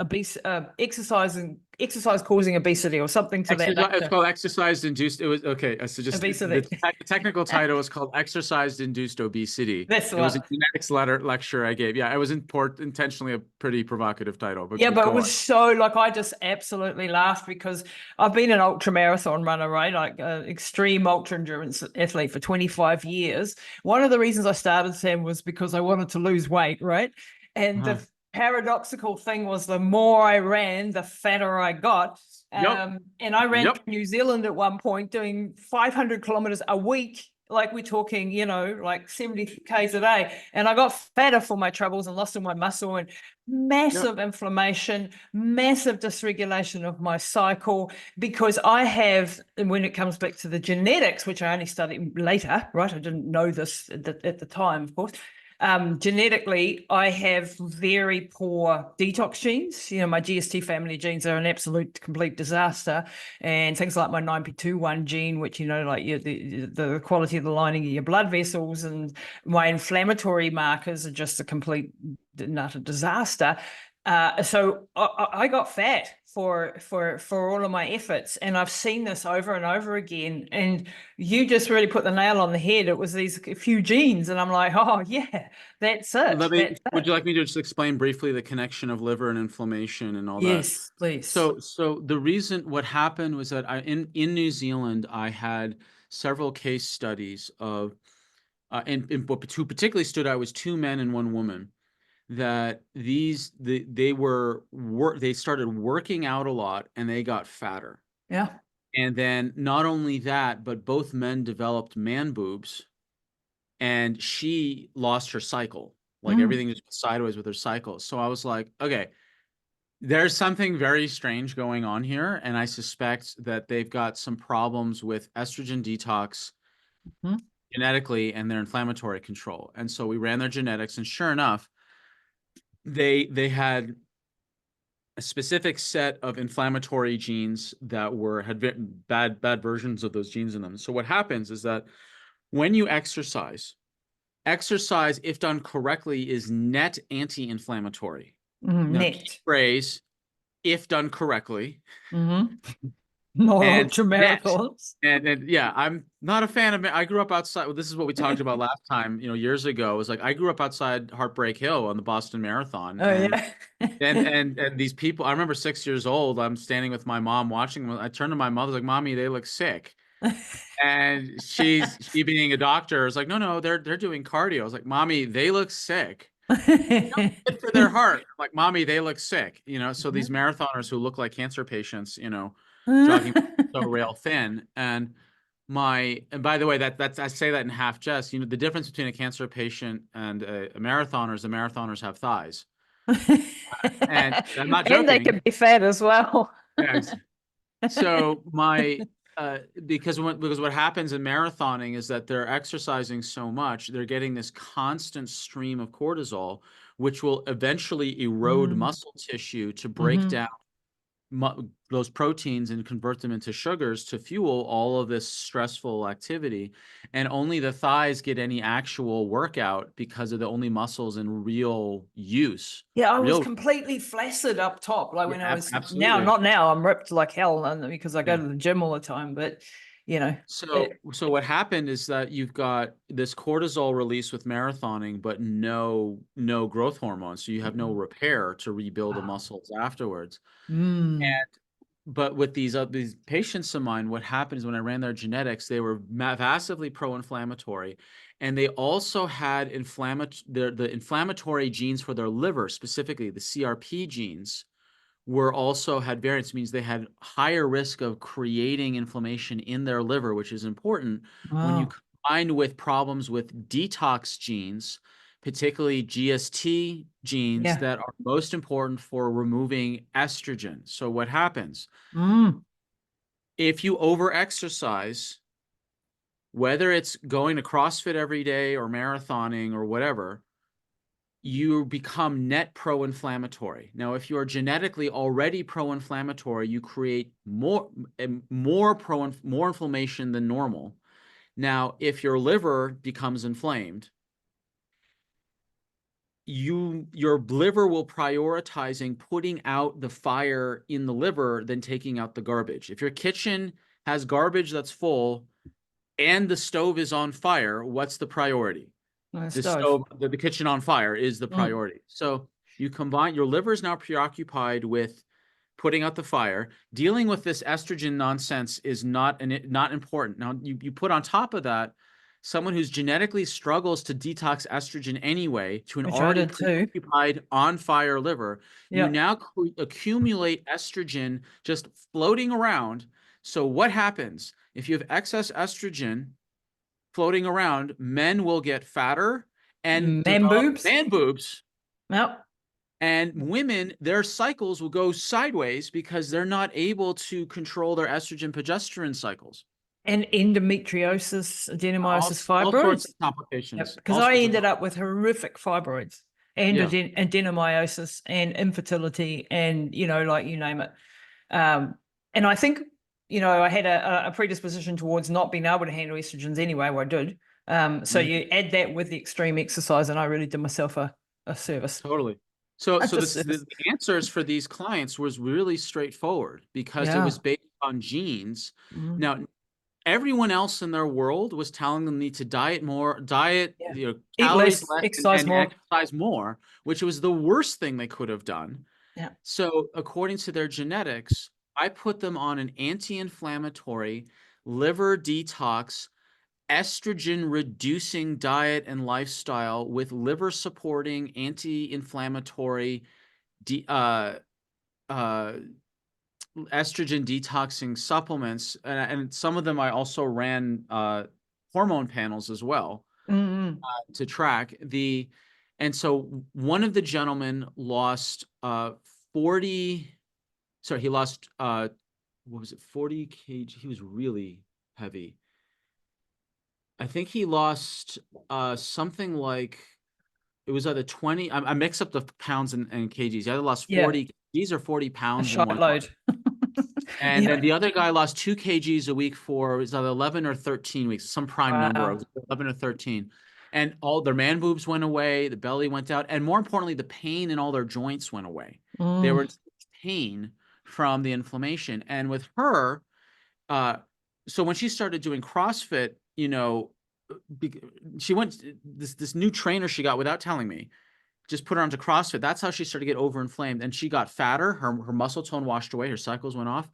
Speaker 1: exercise causing obesity or something to that
Speaker 2: It's
Speaker 1: nature.
Speaker 2: called exercise induced. It was okay. So just
Speaker 1: Obesity.
Speaker 2: the technical title was called exercise induced obesity.
Speaker 1: That's the
Speaker 2: It was a
Speaker 1: one.
Speaker 2: genetics lecture I gave. Yeah, it was intentionally a pretty provocative title,
Speaker 1: Yeah,
Speaker 2: but
Speaker 1: but it
Speaker 2: go on.
Speaker 1: was so like I just absolutely laughed because I've been an ultra marathon runner, right? Like extreme ultra endurance athlete for 25 years. One of the reasons I started Sam was because I wanted to lose weight, right? And
Speaker 2: Uh-huh.
Speaker 1: the paradoxical thing was the more I ran, the fatter I got.
Speaker 2: Yep.
Speaker 1: And I ran
Speaker 2: Yep.
Speaker 1: to New Zealand at one point doing 500 kilometers a week. Like we're talking, like 70 Ks a day. And I got fatter for my troubles and lost all my muscle and
Speaker 2: Yep.
Speaker 1: massive inflammation, massive dysregulation of my cycle, because I have, and when it comes back to the genetics, which I only studied later, right? I didn't know this at the time, of course. Genetically, I have very poor detox genes. My GST family genes are an absolute complete disaster. And things like my 9p21 gene, which, like the quality of the lining of your blood vessels, and my inflammatory markers are just a complete not a disaster. So I got fat for all of my efforts, and I've seen this over and over again. And you just really put the nail on the head. It was these few genes, and I'm like, oh yeah, that's it. That's
Speaker 2: Would you
Speaker 1: it.
Speaker 2: like me to just explain briefly the connection of liver and inflammation and all that?
Speaker 1: Yes, please.
Speaker 2: So the reason what happened was that in New Zealand, I had several case studies of, and who particularly stood out was two men and one woman, that they started working out a lot and they got fatter.
Speaker 1: Yeah.
Speaker 2: And then not only that, but both men developed man boobs, and she lost her cycle. Like
Speaker 1: Mm.
Speaker 2: everything was sideways with her cycle. So I was like, okay, there's something very strange going on here, and I suspect that they've got some problems with estrogen detox
Speaker 1: Mm.
Speaker 2: genetically and their inflammatory control. And so we ran their genetics, and sure enough, they had a specific set of inflammatory genes that had bad versions of those genes in them. So what happens is that when you exercise, if done correctly, is net anti-inflammatory. Now, key
Speaker 1: Net.
Speaker 2: phrase, if done correctly.
Speaker 1: Mm-hmm. Not
Speaker 2: And
Speaker 1: ultra
Speaker 2: net.
Speaker 1: marathons.
Speaker 2: And yeah, I'm not a fan of it. I grew up outside. Well, this is what we talked about last time, years ago. It was like I grew up outside Heartbreak Hill on the Boston Marathon.
Speaker 1: Oh
Speaker 2: And
Speaker 1: yeah.
Speaker 2: and these people, I remember 6 years old, I'm standing with my mom watching them. I turned to my mother, like, Mommy, they look sick. And she being a doctor is like, no, they're doing cardio. I was like, Mommy, they look sick. Good for their heart. I'm like, Mommy, they look sick. So these marathoners who look like cancer patients, jogging so rail thin. And by the way, that's I say that in half jest. The difference between a cancer patient and a marathoner is the marathoners have thighs. And I'm not
Speaker 1: And they
Speaker 2: joking.
Speaker 1: can be fat as well.
Speaker 2: Yeah. So because what happens in marathoning is that they're exercising so much, they're getting this constant stream of cortisol, which will eventually erode
Speaker 1: Mm.
Speaker 2: muscle tissue to break
Speaker 1: Hmm.
Speaker 2: down those proteins and convert them into sugars to fuel all of this stressful activity. And only the thighs get any actual workout because of the only muscles in real use.
Speaker 1: Yeah, I was
Speaker 2: Real,
Speaker 1: completely flaccid up top. Like
Speaker 2: yeah,
Speaker 1: when I was now,
Speaker 2: absolutely.
Speaker 1: not now, I'm ripped like hell and because I go
Speaker 2: Yeah.
Speaker 1: to the gym all the time. But you know,
Speaker 2: So what happened is that you've got this cortisol release with marathoning, but no growth hormone. So you have no repair to rebuild the
Speaker 1: wow.
Speaker 2: muscles afterwards.
Speaker 1: Mm.
Speaker 2: But with these patients of mine, what happened is when I ran their genetics, they were massively pro-inflammatory, and they also had the inflammatory genes for their liver, specifically the CRP genes, were also had variants, means they had higher risk of creating inflammation in their liver, which is important when you
Speaker 1: Wow.
Speaker 2: combine with problems with detox genes, particularly GST genes
Speaker 1: Yeah.
Speaker 2: that are most important for removing estrogen. So what happens?
Speaker 1: Mm.
Speaker 2: If you overexercise, whether it's going to CrossFit every day or marathoning or whatever, you become net pro-inflammatory. Now, if you are genetically already pro-inflammatory, you create more inflammation than normal. Now, if your liver becomes inflamed, your liver will prioritizing putting out the fire in the liver than taking out the garbage. If your kitchen has garbage that's full and the stove is on fire, what's the priority? The
Speaker 1: Stove.
Speaker 2: stove, the kitchen on fire is the priority. So you combine, your liver is now preoccupied with putting out the fire. Dealing with this estrogen nonsense is not important. Now you put on top of that someone who's genetically struggles to detox estrogen anyway to an
Speaker 1: Which I
Speaker 2: already
Speaker 1: did too.
Speaker 2: preoccupied on fire liver. You
Speaker 1: Yeah.
Speaker 2: now accumulate estrogen just floating around. So what happens if you have excess estrogen floating around? Men will get fatter and
Speaker 1: Man
Speaker 2: develop
Speaker 1: boobs.
Speaker 2: man boobs.
Speaker 1: Yep.
Speaker 2: And women, their cycles will go sideways because they're not able to control their estrogen progesterone cycles.
Speaker 1: And endometriosis, adenomyosis,
Speaker 2: All sorts
Speaker 1: fibroids.
Speaker 2: of complications.
Speaker 1: Yep. Because
Speaker 2: All
Speaker 1: I
Speaker 2: sorts of
Speaker 1: ended up with horrific fibroids and
Speaker 2: yeah.
Speaker 1: adenomyosis and infertility and, like you name it. And I think, I had a predisposition towards not being able to handle estrogens anyway, or I did. So you add that with the extreme exercise, and I really did myself a service.
Speaker 2: Totally. So
Speaker 1: A
Speaker 2: the
Speaker 1: disservice.
Speaker 2: answers for these clients was really straightforward because it
Speaker 1: Yeah.
Speaker 2: was based on genes.
Speaker 1: Mm.
Speaker 2: Now, everyone else in their world was telling them need to diet more,
Speaker 1: Yeah. Eat
Speaker 2: calories
Speaker 1: less,
Speaker 2: less,
Speaker 1: exercise
Speaker 2: and
Speaker 1: more.
Speaker 2: exercise more, which was the worst thing they could have done.
Speaker 1: Yeah.
Speaker 2: So according to their genetics, I put them on an anti-inflammatory, liver detox, estrogen reducing diet and lifestyle with liver supporting anti-inflammatory estrogen detoxing supplements, and some of them I also ran hormone panels as well to track the. And so one of the gentlemen lost 40. Sorry, he lost what was it, 40 kg? He was really heavy. I think he lost something like, it was either 20. I mix up the pounds and kgs. He either lost
Speaker 1: Yeah.
Speaker 2: 40 kgs or 40
Speaker 1: A
Speaker 2: pounds in
Speaker 1: shot
Speaker 2: one month.
Speaker 1: load.
Speaker 2: And
Speaker 1: Yeah.
Speaker 2: then the other guy lost 2 kgs a week for, it was either 11 or 13 weeks, some prime number of 11 or 13. And all their man boobs went away, the belly went out, and more importantly, the pain in all their joints went away. They were in pain from the inflammation. And with her, so when she started doing CrossFit, she went, this new trainer she got without telling me, just put her onto CrossFit. That's how she started to get overinflamed, and she got fatter. Her muscle tone washed away. Her cycles went off.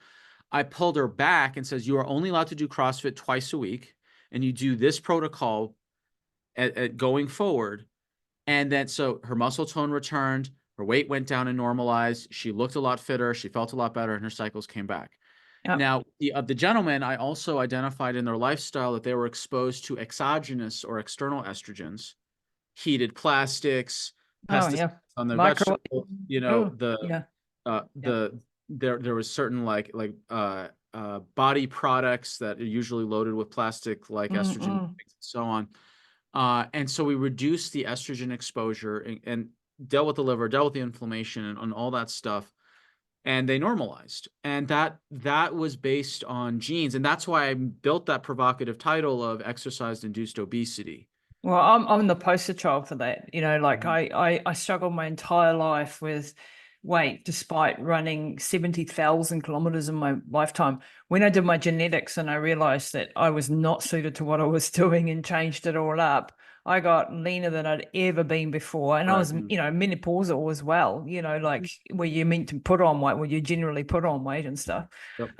Speaker 2: I pulled her back and says, you are only allowed to do CrossFit twice a week, and you do this protocol at going forward. And then so her muscle tone returned, her weight went down and normalized. She looked a lot fitter. She felt a lot better, and her cycles came back.
Speaker 1: Yep.
Speaker 2: Now, the gentlemen, I also identified in their lifestyle that they were exposed to exogenous or external estrogens, heated plastics, pesticides on their
Speaker 1: Micro.
Speaker 2: vegetables. There was certain body products that are usually loaded with plastic, like estrogen, and so on. And so we reduced the estrogen exposure and dealt with the liver, dealt with the inflammation and all that stuff. And they normalized. And that was based on genes. And that's why I built that provocative title of exercise-induced obesity.
Speaker 1: Well, I'm the poster child for that. I struggled my entire life with weight, despite running 70,000 kilometers in my lifetime. When I did my genetics and I realized that I was not suited to what I was doing and changed it all up, I got leaner than I'd ever been before. And I was, menopausal as well, where you're meant to put on weight, where you generally put on weight and stuff.
Speaker 2: Yep.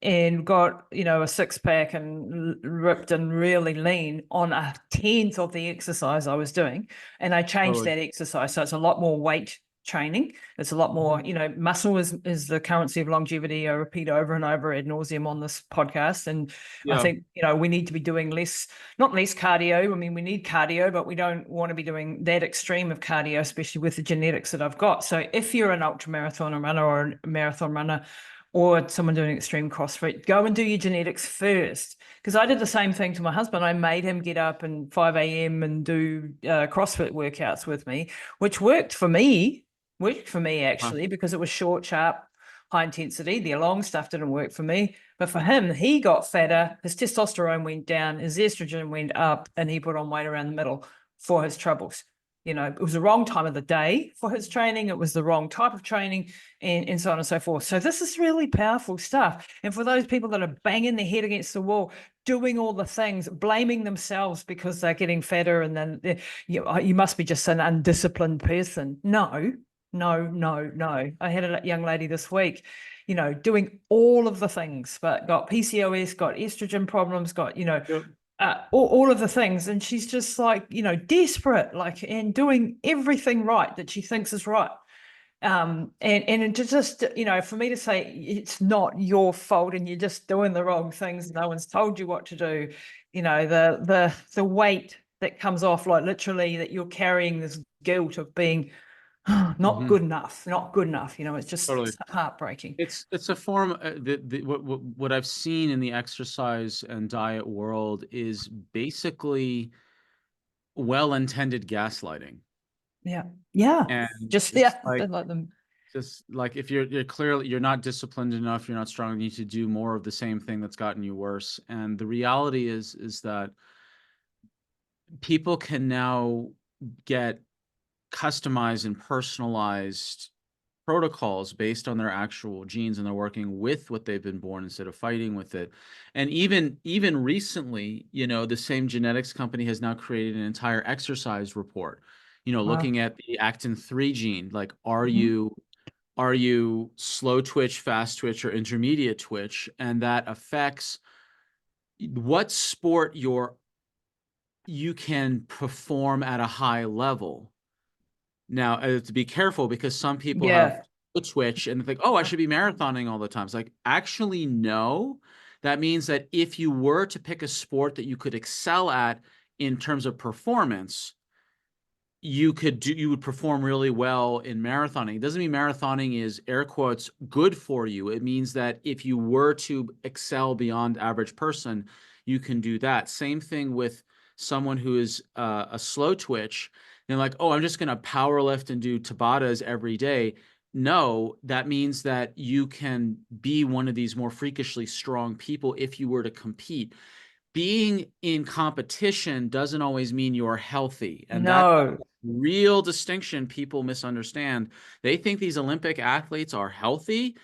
Speaker 1: And got, a six pack and ripped and really lean on a tenth of the exercise I was doing. And I changed that exercise. So it's a lot more weight training. It's a lot more, muscle is the currency of longevity. I repeat over and over ad nauseum on this podcast. And I think, we need to be doing not less cardio. I mean, we need cardio, but we don't want to be doing that extreme of cardio, especially with the genetics that I've got. So if you're an ultra marathon runner or a marathon runner, or someone doing extreme CrossFit, go and do your genetics first. Because I did the same thing to my husband. I made him get up and 5 a.m. and do CrossFit workouts with me, which worked for me
Speaker 2: Huh.
Speaker 1: actually, because it was short, sharp, high intensity. The long stuff didn't work for me. But for him, he got fatter, his testosterone went down, his estrogen went up, and he put on weight around the middle for his troubles. It was the wrong time of the day for his training. It was the wrong type of training, and so on and so forth. So this is really powerful stuff. And for those people that are banging their head against the wall, doing all the things, blaming themselves because they're getting fatter, and then you must be just an undisciplined person. No, no, no, no. I had a young lady this week, doing all of the things, but got PCOS, got estrogen problems, got,
Speaker 2: Yep.
Speaker 1: all of the things. And she's just like, desperate, like, and doing everything right that she thinks is right. And it just, for me to say it's not your fault and you're just doing the wrong things, no one's told you what to do, the weight that comes off, like literally that you're carrying this guilt of being not
Speaker 2: Mhm.
Speaker 1: good enough, not good enough.
Speaker 2: Totally.
Speaker 1: It's heartbreaking.
Speaker 2: It's a form what I've seen in the exercise and diet world is basically well-intended gaslighting.
Speaker 1: Yeah. Yeah.
Speaker 2: And
Speaker 1: Just,
Speaker 2: it's
Speaker 1: yeah.
Speaker 2: like
Speaker 1: Don't let them.
Speaker 2: just like if you're clearly you're not disciplined enough, you're not strong, you need to do more of the same thing that's gotten you worse. And the reality is that people can now get customized and personalized protocols based on their actual genes, and they're working with what they've been born instead of fighting with it. And even recently, the same genetics company has now created an entire exercise report,
Speaker 1: Wow.
Speaker 2: looking at the actin 3 gene, like are
Speaker 1: Mhm.
Speaker 2: you slow twitch, fast twitch, or intermediate twitch, and that affects what sport you can perform at a high level. Now, to be careful, because some people have
Speaker 1: Yeah.
Speaker 2: a switch and think, oh, I should be marathoning all the time. It's like, actually, no. That means that if you were to pick a sport that you could excel at in terms of performance, you would perform really well in marathoning. It doesn't mean marathoning is air quotes good for you. It means that if you were to excel beyond average person, you can do that. Same thing with someone who is a slow twitch. They're like, oh, I'm just going to power lift and do Tabatas every day. No, that means that you can be one of these more freakishly strong people if you were to compete. Being in competition doesn't always mean you're healthy. And that's
Speaker 1: No.
Speaker 2: real distinction people misunderstand. They think these Olympic athletes are healthy.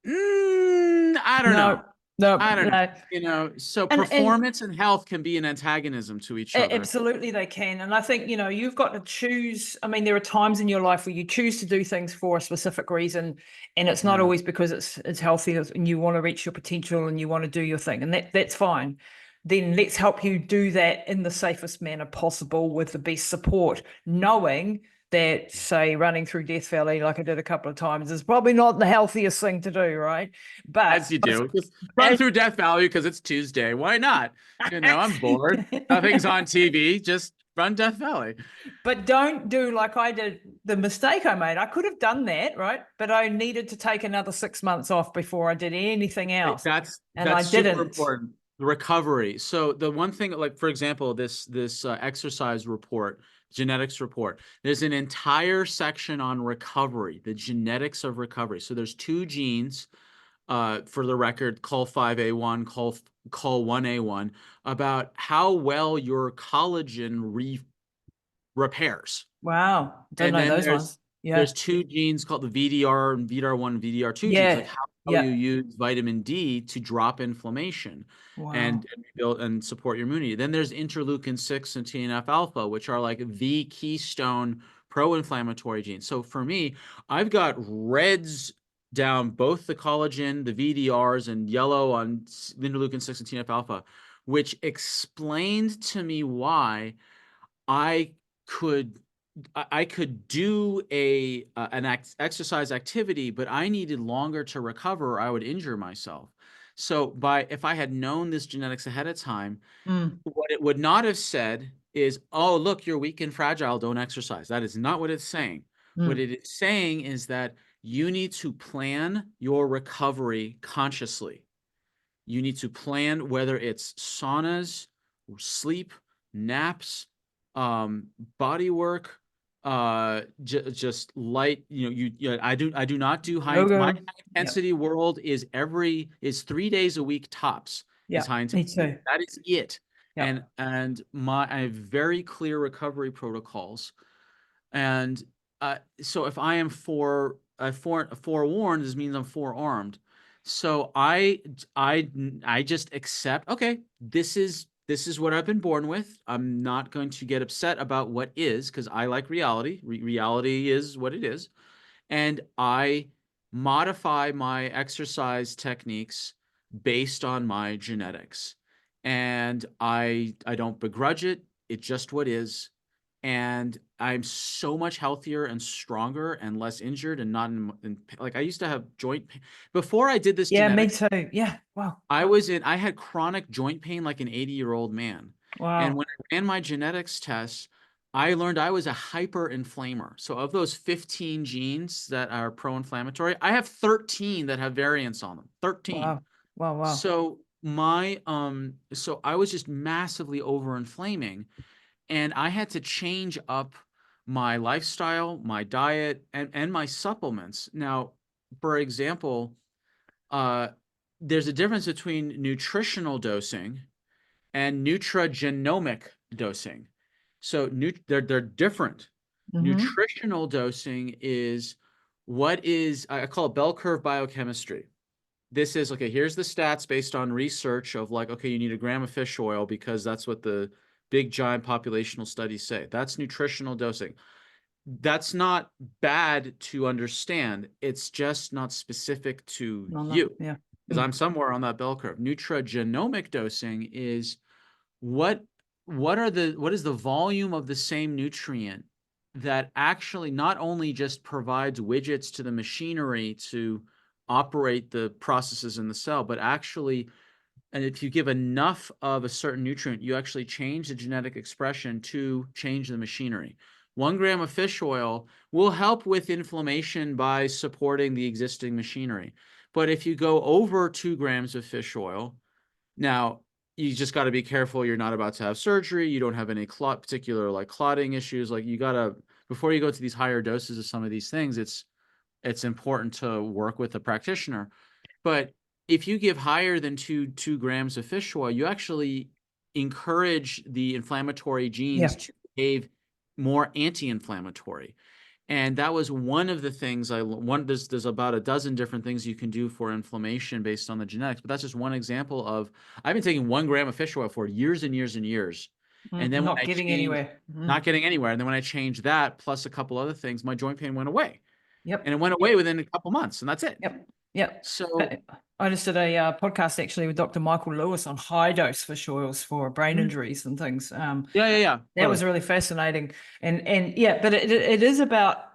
Speaker 2: I don't
Speaker 1: No.
Speaker 2: know.
Speaker 1: No.
Speaker 2: I don't know.
Speaker 1: No.
Speaker 2: So
Speaker 1: And
Speaker 2: performance and health can be an antagonism to each other.
Speaker 1: Absolutely, they can. And I think, you've got to choose. I mean, there are times in your life where you choose to do things for a specific reason, and it's not
Speaker 2: Yeah.
Speaker 1: always because it's healthy and you want to reach your potential and you want to do your thing, and that's fine. Then let's help you do that in the safest manner possible with the best support, knowing that, say, running through Death Valley, like I did a couple of times, is probably not the healthiest thing to do, right? But
Speaker 2: As you do. Just run through Death Valley because it's Tuesday. Why not? I'm bored. Nothing's on TV. Just run Death Valley.
Speaker 1: But don't do like I did, the mistake I made. I could have done that, right? But I needed to take another 6 months off before I did anything
Speaker 2: Right,
Speaker 1: else. And I
Speaker 2: that's super
Speaker 1: didn't.
Speaker 2: important. The recovery. So the one thing, like for example, this exercise report, genetics report, there's an entire section on recovery, the genetics of recovery. So there's two genes, for the record, call 5A1, call 1A1, about how well your collagen repairs.
Speaker 1: Wow. Don't
Speaker 2: And
Speaker 1: know
Speaker 2: then
Speaker 1: those
Speaker 2: there's
Speaker 1: ones. Yeah.
Speaker 2: there's two genes called the VDR and VDR1 and VDR2 genes, like
Speaker 1: Yeah.
Speaker 2: how well you
Speaker 1: Yeah.
Speaker 2: use vitamin D to drop inflammation
Speaker 1: Wow.
Speaker 2: and build and support your immunity. Then there's interleukin 6 and TNF alpha, which are like the keystone pro-inflammatory genes. So for me, I've got reds down both the collagen, the VDRs, and yellow on interleukin 6 and TNF alpha, which explained to me why I could I could do an exercise activity, but I needed longer to recover, or I would injure myself. So if I had known this genetics ahead of time,
Speaker 1: Mm,
Speaker 2: what it would not have said is, oh, look, you're weak and fragile, don't exercise. That is not what it's saying. What
Speaker 1: mm.
Speaker 2: it is saying is that You need to plan your recovery consciously. You need to plan whether it's saunas, sleep, naps, um, body work, just light. I do not do my
Speaker 1: Yoga.
Speaker 2: high
Speaker 1: Yeah.
Speaker 2: intensity world is 3 days a week tops is
Speaker 1: Yeah.
Speaker 2: high
Speaker 1: Me
Speaker 2: intensity.
Speaker 1: too.
Speaker 2: That is it.
Speaker 1: Yeah.
Speaker 2: And I have very clear recovery protocols. And so if I am forewarned, this means I'm forearmed. So I just accept, okay, this is what I've been born with. I'm not going to get upset about what is, because I like reality. Reality is what it is. And I modify my exercise techniques based on my genetics. And I don't begrudge it. It's just what is. And I'm so much healthier and stronger and less injured and not like I used to have joint pain. Before I did this
Speaker 1: Yeah, me
Speaker 2: genetics,
Speaker 1: too. Yeah. Wow.
Speaker 2: I had chronic joint pain like an 80-year-old man. And
Speaker 1: Wow.
Speaker 2: when I ran my genetics tests, I learned I was a hyperinflamer. So of those 15 genes that are pro-inflammatory, I have 13 that have variants on them. 13.
Speaker 1: Wow. Wow. Wow.
Speaker 2: So I was just massively overinflaming, and I had to change up my lifestyle, my diet, and my supplements. Now, for example, uh, there's a difference between nutritional dosing and nutrigenomic dosing. So they're different.
Speaker 1: Mm-hmm.
Speaker 2: Nutritional dosing is what is, I call it bell curve biochemistry. This is, okay, here's the stats based on research of like, okay, you need a gram of fish oil because that's what the big giant populational studies say. That's nutritional dosing. That's not bad to understand. It's just not specific to
Speaker 1: No, no.
Speaker 2: you,
Speaker 1: Yeah.
Speaker 2: because
Speaker 1: Mm.
Speaker 2: I'm somewhere on that bell curve. Nutrigenomic dosing is what what is the volume of the same nutrient that actually not only just provides widgets to the machinery to operate the processes in the cell, but actually, and if you give enough of a certain nutrient, you actually change the genetic expression to change the machinery. 1 gram of fish oil will help with inflammation by supporting the existing machinery. But if you go over 2 grams of fish oil, now you just got to be careful. You're not about to have surgery. You don't have any particular like clotting issues. Like you got to, before you go to these higher doses of some of these things, it's important to work with a practitioner. But if you give higher than two grams of fish oil, you actually encourage the inflammatory
Speaker 1: Yeah.
Speaker 2: genes to behave more anti-inflammatory. And that was one of the things there's about a dozen different things you can do for inflammation based on the genetics, but that's just one example of, I've been taking 1 gram of fish oil for years and years and years. And then when
Speaker 1: Not
Speaker 2: I
Speaker 1: getting
Speaker 2: changed,
Speaker 1: anywhere.
Speaker 2: not getting anywhere. And then when I changed that, plus a couple other things, my joint pain went away. And
Speaker 1: Yep.
Speaker 2: it went away
Speaker 1: Yep.
Speaker 2: within a couple months, and that's it.
Speaker 1: Yep. Yep.
Speaker 2: So
Speaker 1: I just did a podcast actually with Dr. Michael Lewis on high dose fish oils for brain
Speaker 2: mhm.
Speaker 1: injuries and things.
Speaker 2: Yeah,
Speaker 1: That
Speaker 2: totally.
Speaker 1: was really fascinating. And yeah, but it is about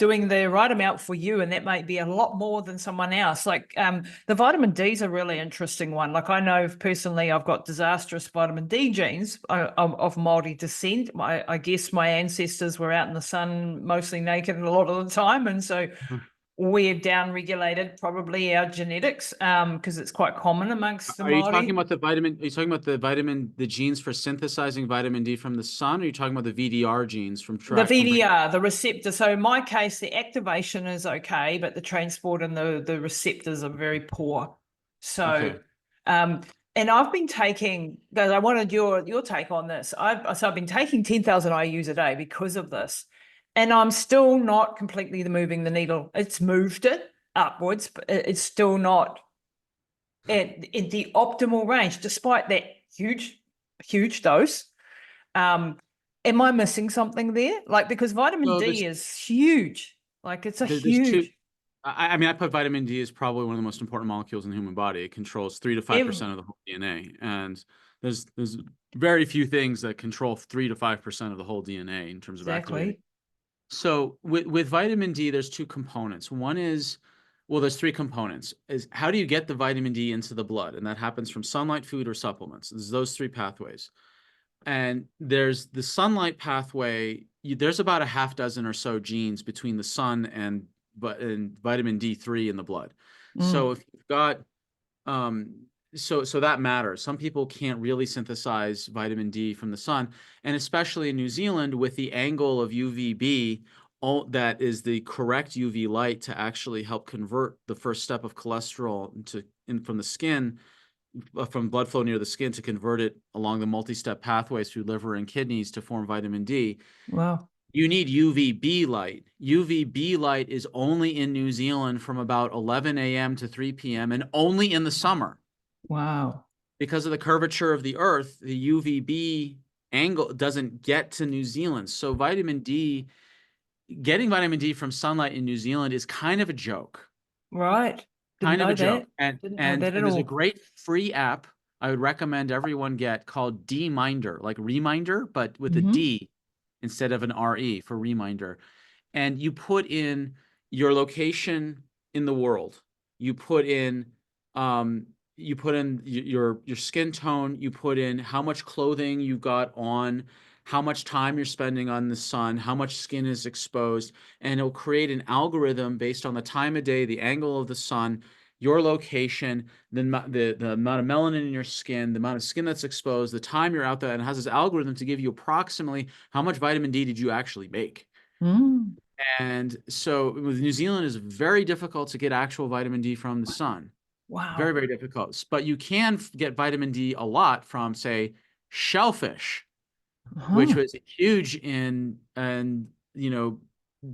Speaker 1: doing the right amount for you, and that might be a lot more than someone else. Like the vitamin D is a really interesting one. Like I know personally, I've got disastrous vitamin D genes of Maori descent. I guess my ancestors were out in the sun mostly naked a lot of the time, and so we've down-regulated probably our genetics because it's quite common amongst the
Speaker 2: Are you talking
Speaker 1: Maori.
Speaker 2: about the vitamin? Are you talking about the genes for synthesizing vitamin D from the sun? Or are you talking about the VDR genes from
Speaker 1: The
Speaker 2: track from brain?
Speaker 1: VDR, the receptor. So in my case, the activation is okay, but the transport and the receptors are very poor. So,
Speaker 2: Okay.
Speaker 1: um, and I've been taking, because I wanted your take on this. I've been taking 10,000 IUs a day because of this, and I'm still not completely moving the needle. It's moved it upwards, but it's still not in the optimal range, despite that huge dose. Am I missing something there? Like, because vitamin
Speaker 2: So
Speaker 1: D is huge. Like, it's a
Speaker 2: there's two.
Speaker 1: huge.
Speaker 2: I mean, I put vitamin D as probably one of the most important molecules in the human body. It controls 3 to 5% of the whole DNA, and there's very few things that control 3 to 5% of the whole DNA in terms of activating.
Speaker 1: Exactly.
Speaker 2: So with vitamin D, there's two components. One is, well, there's three components. Is how do you get the vitamin D into the blood? And that happens from sunlight, food, or supplements. There's those three pathways. And there's the sunlight pathway. There's about a half dozen or so genes between the sun and and vitamin D3 in the blood. So
Speaker 1: Mm.
Speaker 2: if you've got um, so that matters. Some people can't really synthesize vitamin D from the sun, and especially in New Zealand with the angle of UVB, that is the correct UV light to actually help convert the first step of cholesterol from the skin, from blood flow near the skin, to convert it along the multi-step pathways through liver and kidneys to form vitamin D.
Speaker 1: Wow.
Speaker 2: You need UVB light. UVB light is only in New Zealand from about 11 a.m. to 3 p.m. and only in the summer.
Speaker 1: Wow.
Speaker 2: Because of the curvature of the Earth, the UVB angle doesn't get to New Zealand. So getting vitamin D from sunlight in New Zealand is kind of a joke.
Speaker 1: Right. Didn't
Speaker 2: Kind of
Speaker 1: know
Speaker 2: a joke.
Speaker 1: that.
Speaker 2: And
Speaker 1: Didn't know
Speaker 2: and
Speaker 1: that at
Speaker 2: and there's a
Speaker 1: all.
Speaker 2: great free app I would recommend everyone get called D-Minder, like reminder, but with a
Speaker 1: Hmm.
Speaker 2: D instead of an RE for reminder. And you put in your location in the world. You put in um, your skin tone. You put in how much clothing you got on, how much time you're spending on the sun, how much skin is exposed, and it'll create an algorithm based on the time of day, the angle of the sun, your location, the amount of melanin in your skin, the amount of skin that's exposed, the time you're out there, and it has this algorithm to give you approximately how much vitamin D did you actually make.
Speaker 1: Mm.
Speaker 2: And so with New Zealand, is very difficult to get actual vitamin D from the sun. Very,
Speaker 1: Wow.
Speaker 2: very difficult. But you can get vitamin D a lot from, say, shellfish, which
Speaker 1: Uh-huh.
Speaker 2: was huge in and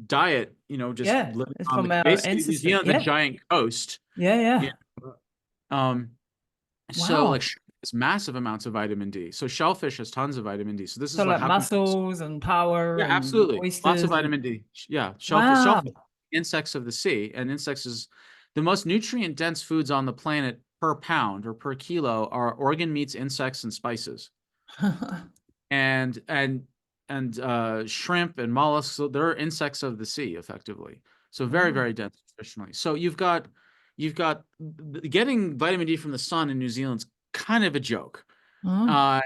Speaker 2: diet, just
Speaker 1: Yeah.
Speaker 2: living
Speaker 1: It's
Speaker 2: on
Speaker 1: from
Speaker 2: the
Speaker 1: our
Speaker 2: basically New
Speaker 1: ancestors.
Speaker 2: Zealand's a
Speaker 1: Yeah.
Speaker 2: giant coast.
Speaker 1: Yeah.
Speaker 2: Yeah.
Speaker 1: Yeah.
Speaker 2: Um, so like
Speaker 1: Wow.
Speaker 2: it's massive amounts of vitamin D. So shellfish has tons of vitamin D. So this
Speaker 1: So
Speaker 2: is like
Speaker 1: like
Speaker 2: how can
Speaker 1: mussels and power
Speaker 2: Yeah,
Speaker 1: and
Speaker 2: absolutely. Lots of
Speaker 1: oysters and
Speaker 2: vitamin D. Yeah,
Speaker 1: wow.
Speaker 2: shellfish, insects of the sea, and insects is the most nutrient dense foods on the planet per pound or per kilo are organ meats, insects, and spices, and shrimp and mollusks. So they're insects of the sea, effectively. So very,
Speaker 1: Wow.
Speaker 2: very dense nutritionally. So you've got getting vitamin D from the sun in New Zealand's kind of a joke.
Speaker 1: Oh.
Speaker 2: Uh,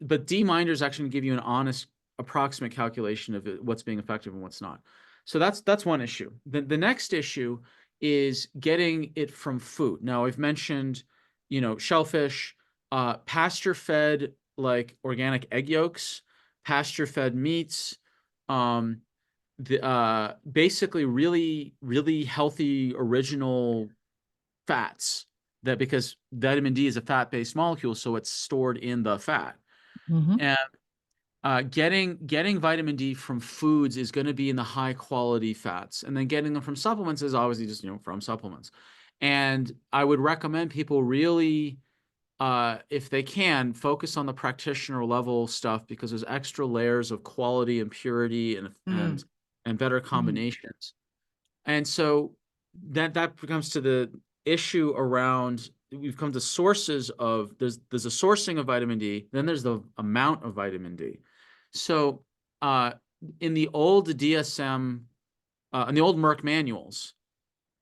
Speaker 2: but D-Minder is actually going to give you an honest, approximate calculation of what's being effective and what's not. So that's one issue. The next issue is getting it from food. Now I've mentioned, shellfish, pasture-fed like organic egg yolks, pasture-fed meats, um, basically really, really healthy original fats, that because vitamin D is a fat-based molecule, so it's stored in the fat.
Speaker 1: Hmm.
Speaker 2: And getting vitamin D from foods is going to be in the high quality fats, and then getting them from supplements is obviously just from supplements. And I would recommend people really, if they can, focus on the practitioner level stuff because there's extra layers of quality and purity and
Speaker 1: Mm.
Speaker 2: better
Speaker 1: Mm.
Speaker 2: combinations. And so that comes to the issue around, we've come to sources of, there's a sourcing of vitamin D, then there's the amount of vitamin D. So uh, in the old DSM, in the old Merck manuals,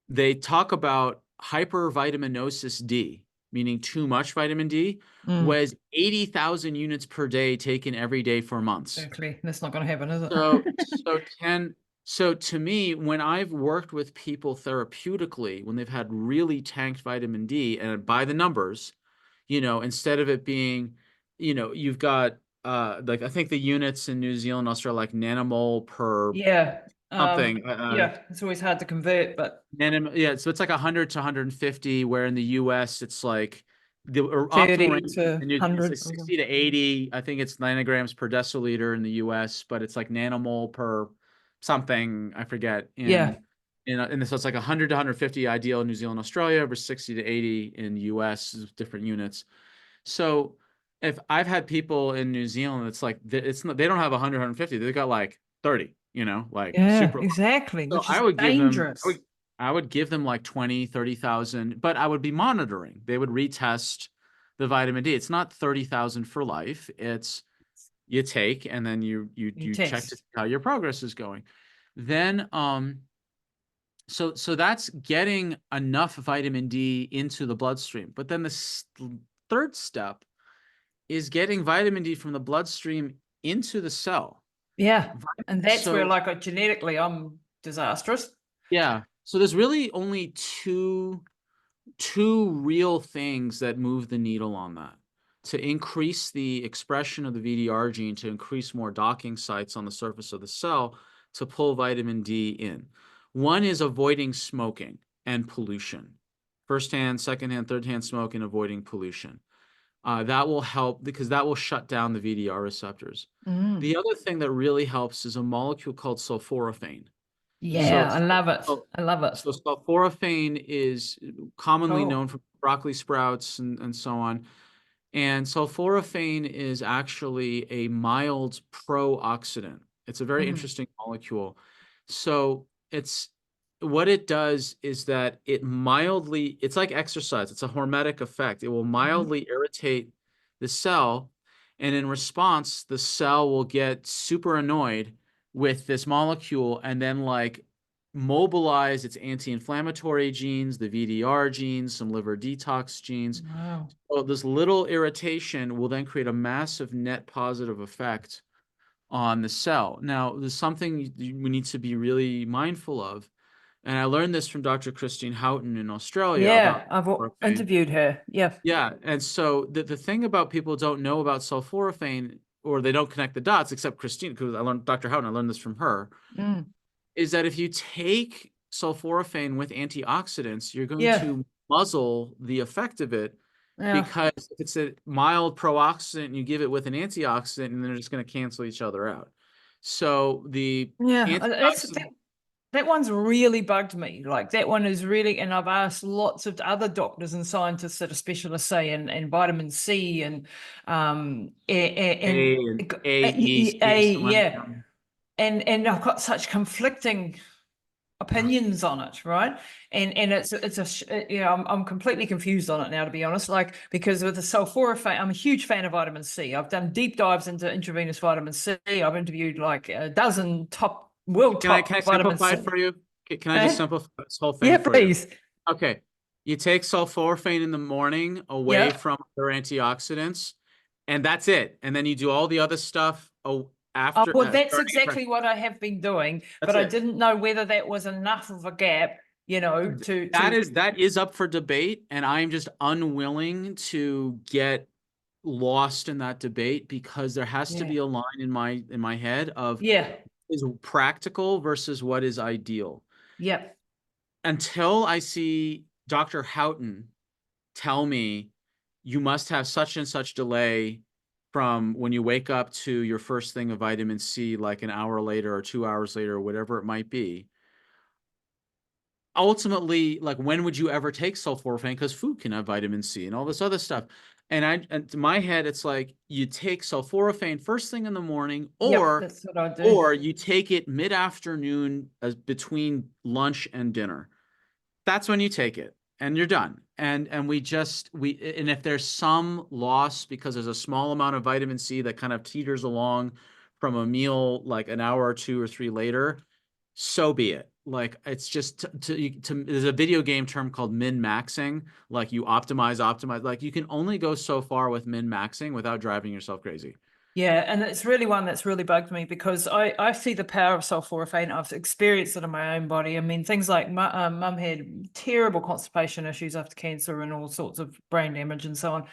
Speaker 2: they talk about hypervitaminosis D, meaning too much vitamin D,
Speaker 1: Mm.
Speaker 2: was 80,000 units per day taken every day for months.
Speaker 1: Exactly. That's not going to happen, is
Speaker 2: So,
Speaker 1: it?
Speaker 2: so 10, so to me, when I've worked with people therapeutically, when they've had really tanked vitamin D and by the numbers, instead of it being, you've got like I think the units in New Zealand, Australia, like nanomole per
Speaker 1: Yeah.
Speaker 2: something.
Speaker 1: Yeah. It's always hard to convert, but
Speaker 2: Yeah, so it's like 100 to 150, where in the US it's like the optimal
Speaker 1: 30
Speaker 2: range
Speaker 1: to
Speaker 2: in New Zealand is like
Speaker 1: 100.
Speaker 2: 60 to 80. I think it's nanograms per deciliter in the US, but it's like nanomole per something, I forget.
Speaker 1: Yeah.
Speaker 2: So it's like 100 to 150 ideal in New Zealand, Australia, versus 60 to 80 in the US, different units. So if I've had people in New Zealand, it's like it's not, they don't have 100, 150, they've got like 30, like
Speaker 1: Yeah,
Speaker 2: super.
Speaker 1: exactly,
Speaker 2: So
Speaker 1: which is dangerous.
Speaker 2: I would give them like 20, 30,000, but I would be monitoring. They would retest the vitamin D. It's not 30,000 for life. It's you take and then
Speaker 1: You
Speaker 2: you check to see
Speaker 1: test.
Speaker 2: how your progress is going. Then so that's getting enough vitamin D into the bloodstream. But then the third step is getting vitamin D from the bloodstream into the cell.
Speaker 1: Yeah. And that's where
Speaker 2: So
Speaker 1: like genetically I'm disastrous.
Speaker 2: Yeah. So there's really only two real things that move the needle on that. To increase the expression of the VDR gene, to increase more docking sites on the surface of the cell, to pull vitamin D in. One is avoiding smoking and pollution. Firsthand, secondhand, thirdhand smoke and avoiding pollution. That will help because that will shut down the VDR receptors.
Speaker 1: Mm.
Speaker 2: The other thing that really helps is a molecule called sulforaphane. So,
Speaker 1: Yeah, I love it.
Speaker 2: so,
Speaker 1: I love it.
Speaker 2: so sulforaphane is commonly
Speaker 1: Oh.
Speaker 2: known from broccoli sprouts and so on. And sulforaphane is actually a mild pro-oxidant. It's a very
Speaker 1: Mm.
Speaker 2: interesting molecule. So it's what it does is that it's like exercise. It's a hormetic effect. It will
Speaker 1: Mhm.
Speaker 2: mildly irritate the cell, and in response, the cell will get super annoyed with this molecule and then like mobilize its anti-inflammatory genes, the VDR genes, some liver detox genes.
Speaker 1: Wow.
Speaker 2: So this little irritation will then create a massive net positive effect on the cell. Now, there's something we need to be really mindful of. And I learned this from Dr. Christine Houghton in Australia
Speaker 1: Yeah,
Speaker 2: about
Speaker 1: I've
Speaker 2: sulforaphane.
Speaker 1: interviewed her. Yeah.
Speaker 2: Yeah. And so the thing about people don't know about sulforaphane, or they don't connect the dots, except Christine, because I learned Dr. Houghton, I learned this from her,
Speaker 1: Mm.
Speaker 2: is that if you take sulforaphane with antioxidants, you're going
Speaker 1: Yeah.
Speaker 2: to muzzle the effect of it
Speaker 1: Yeah.
Speaker 2: because if it's a mild pro-oxidant and you give it with an antioxidant, and they're just going to cancel each other out. So the
Speaker 1: Yeah.
Speaker 2: antioxidant,
Speaker 1: That one's really bugged me. Like that one is really, and I've asked lots of other doctors and scientists that are specialists, say, in vitamin C
Speaker 2: A and A, E, C,
Speaker 1: yeah,
Speaker 2: selenium.
Speaker 1: and I've got such conflicting opinions on it, right? And I'm completely confused on it now, to be honest. Like, because with the sulforaphane, I'm a huge fan of vitamin C. I've done deep dives into intravenous vitamin C. I've interviewed like a dozen world
Speaker 2: Can I
Speaker 1: top vitamin
Speaker 2: simplify
Speaker 1: C.
Speaker 2: it for you? Can I just
Speaker 1: Eh?
Speaker 2: simplify this whole thing
Speaker 1: Yeah,
Speaker 2: for you?
Speaker 1: please.
Speaker 2: Okay. You take sulforaphane in the morning away
Speaker 1: Yeah.
Speaker 2: from other antioxidants, and that's it. And then you do all the other stuff
Speaker 1: Oh,
Speaker 2: after
Speaker 1: well, that's
Speaker 2: starting at
Speaker 1: exactly what I have been doing,
Speaker 2: That's
Speaker 1: but I
Speaker 2: it.
Speaker 1: didn't know whether that was enough of a gap,
Speaker 2: That
Speaker 1: to
Speaker 2: is up for debate, and I am just unwilling to get lost in that debate because there has to
Speaker 1: yeah.
Speaker 2: be a line in my head of
Speaker 1: Yeah.
Speaker 2: is practical versus what is ideal.
Speaker 1: Yeah.
Speaker 2: Until I see Dr. Houghton tell me you must have such and such delay from when you wake up to your first thing of vitamin C, like an hour later or 2 hours later, or whatever it might be. Ultimately, like when would you ever take sulforaphane? Because food can have vitamin C and all this other stuff. And to my head, it's like you take sulforaphane first thing in the morning,
Speaker 1: Yep, that's what I do.
Speaker 2: or you take it mid-afternoon between lunch and dinner. That's when you take it and you're done. And and if there's some loss because there's a small amount of vitamin C that kind of teeters along from a meal like an hour or two or three later, so be it. Like it's just there's a video game term called min-maxing. Like you optimize. Like you can only go so far with min-maxing without driving yourself crazy.
Speaker 1: Yeah, and it's really one that's really bugged me because I see the power of sulforaphane. I've experienced it in my own body. I mean, things like mum had terrible constipation issues after cancer and all sorts of brain damage and so on.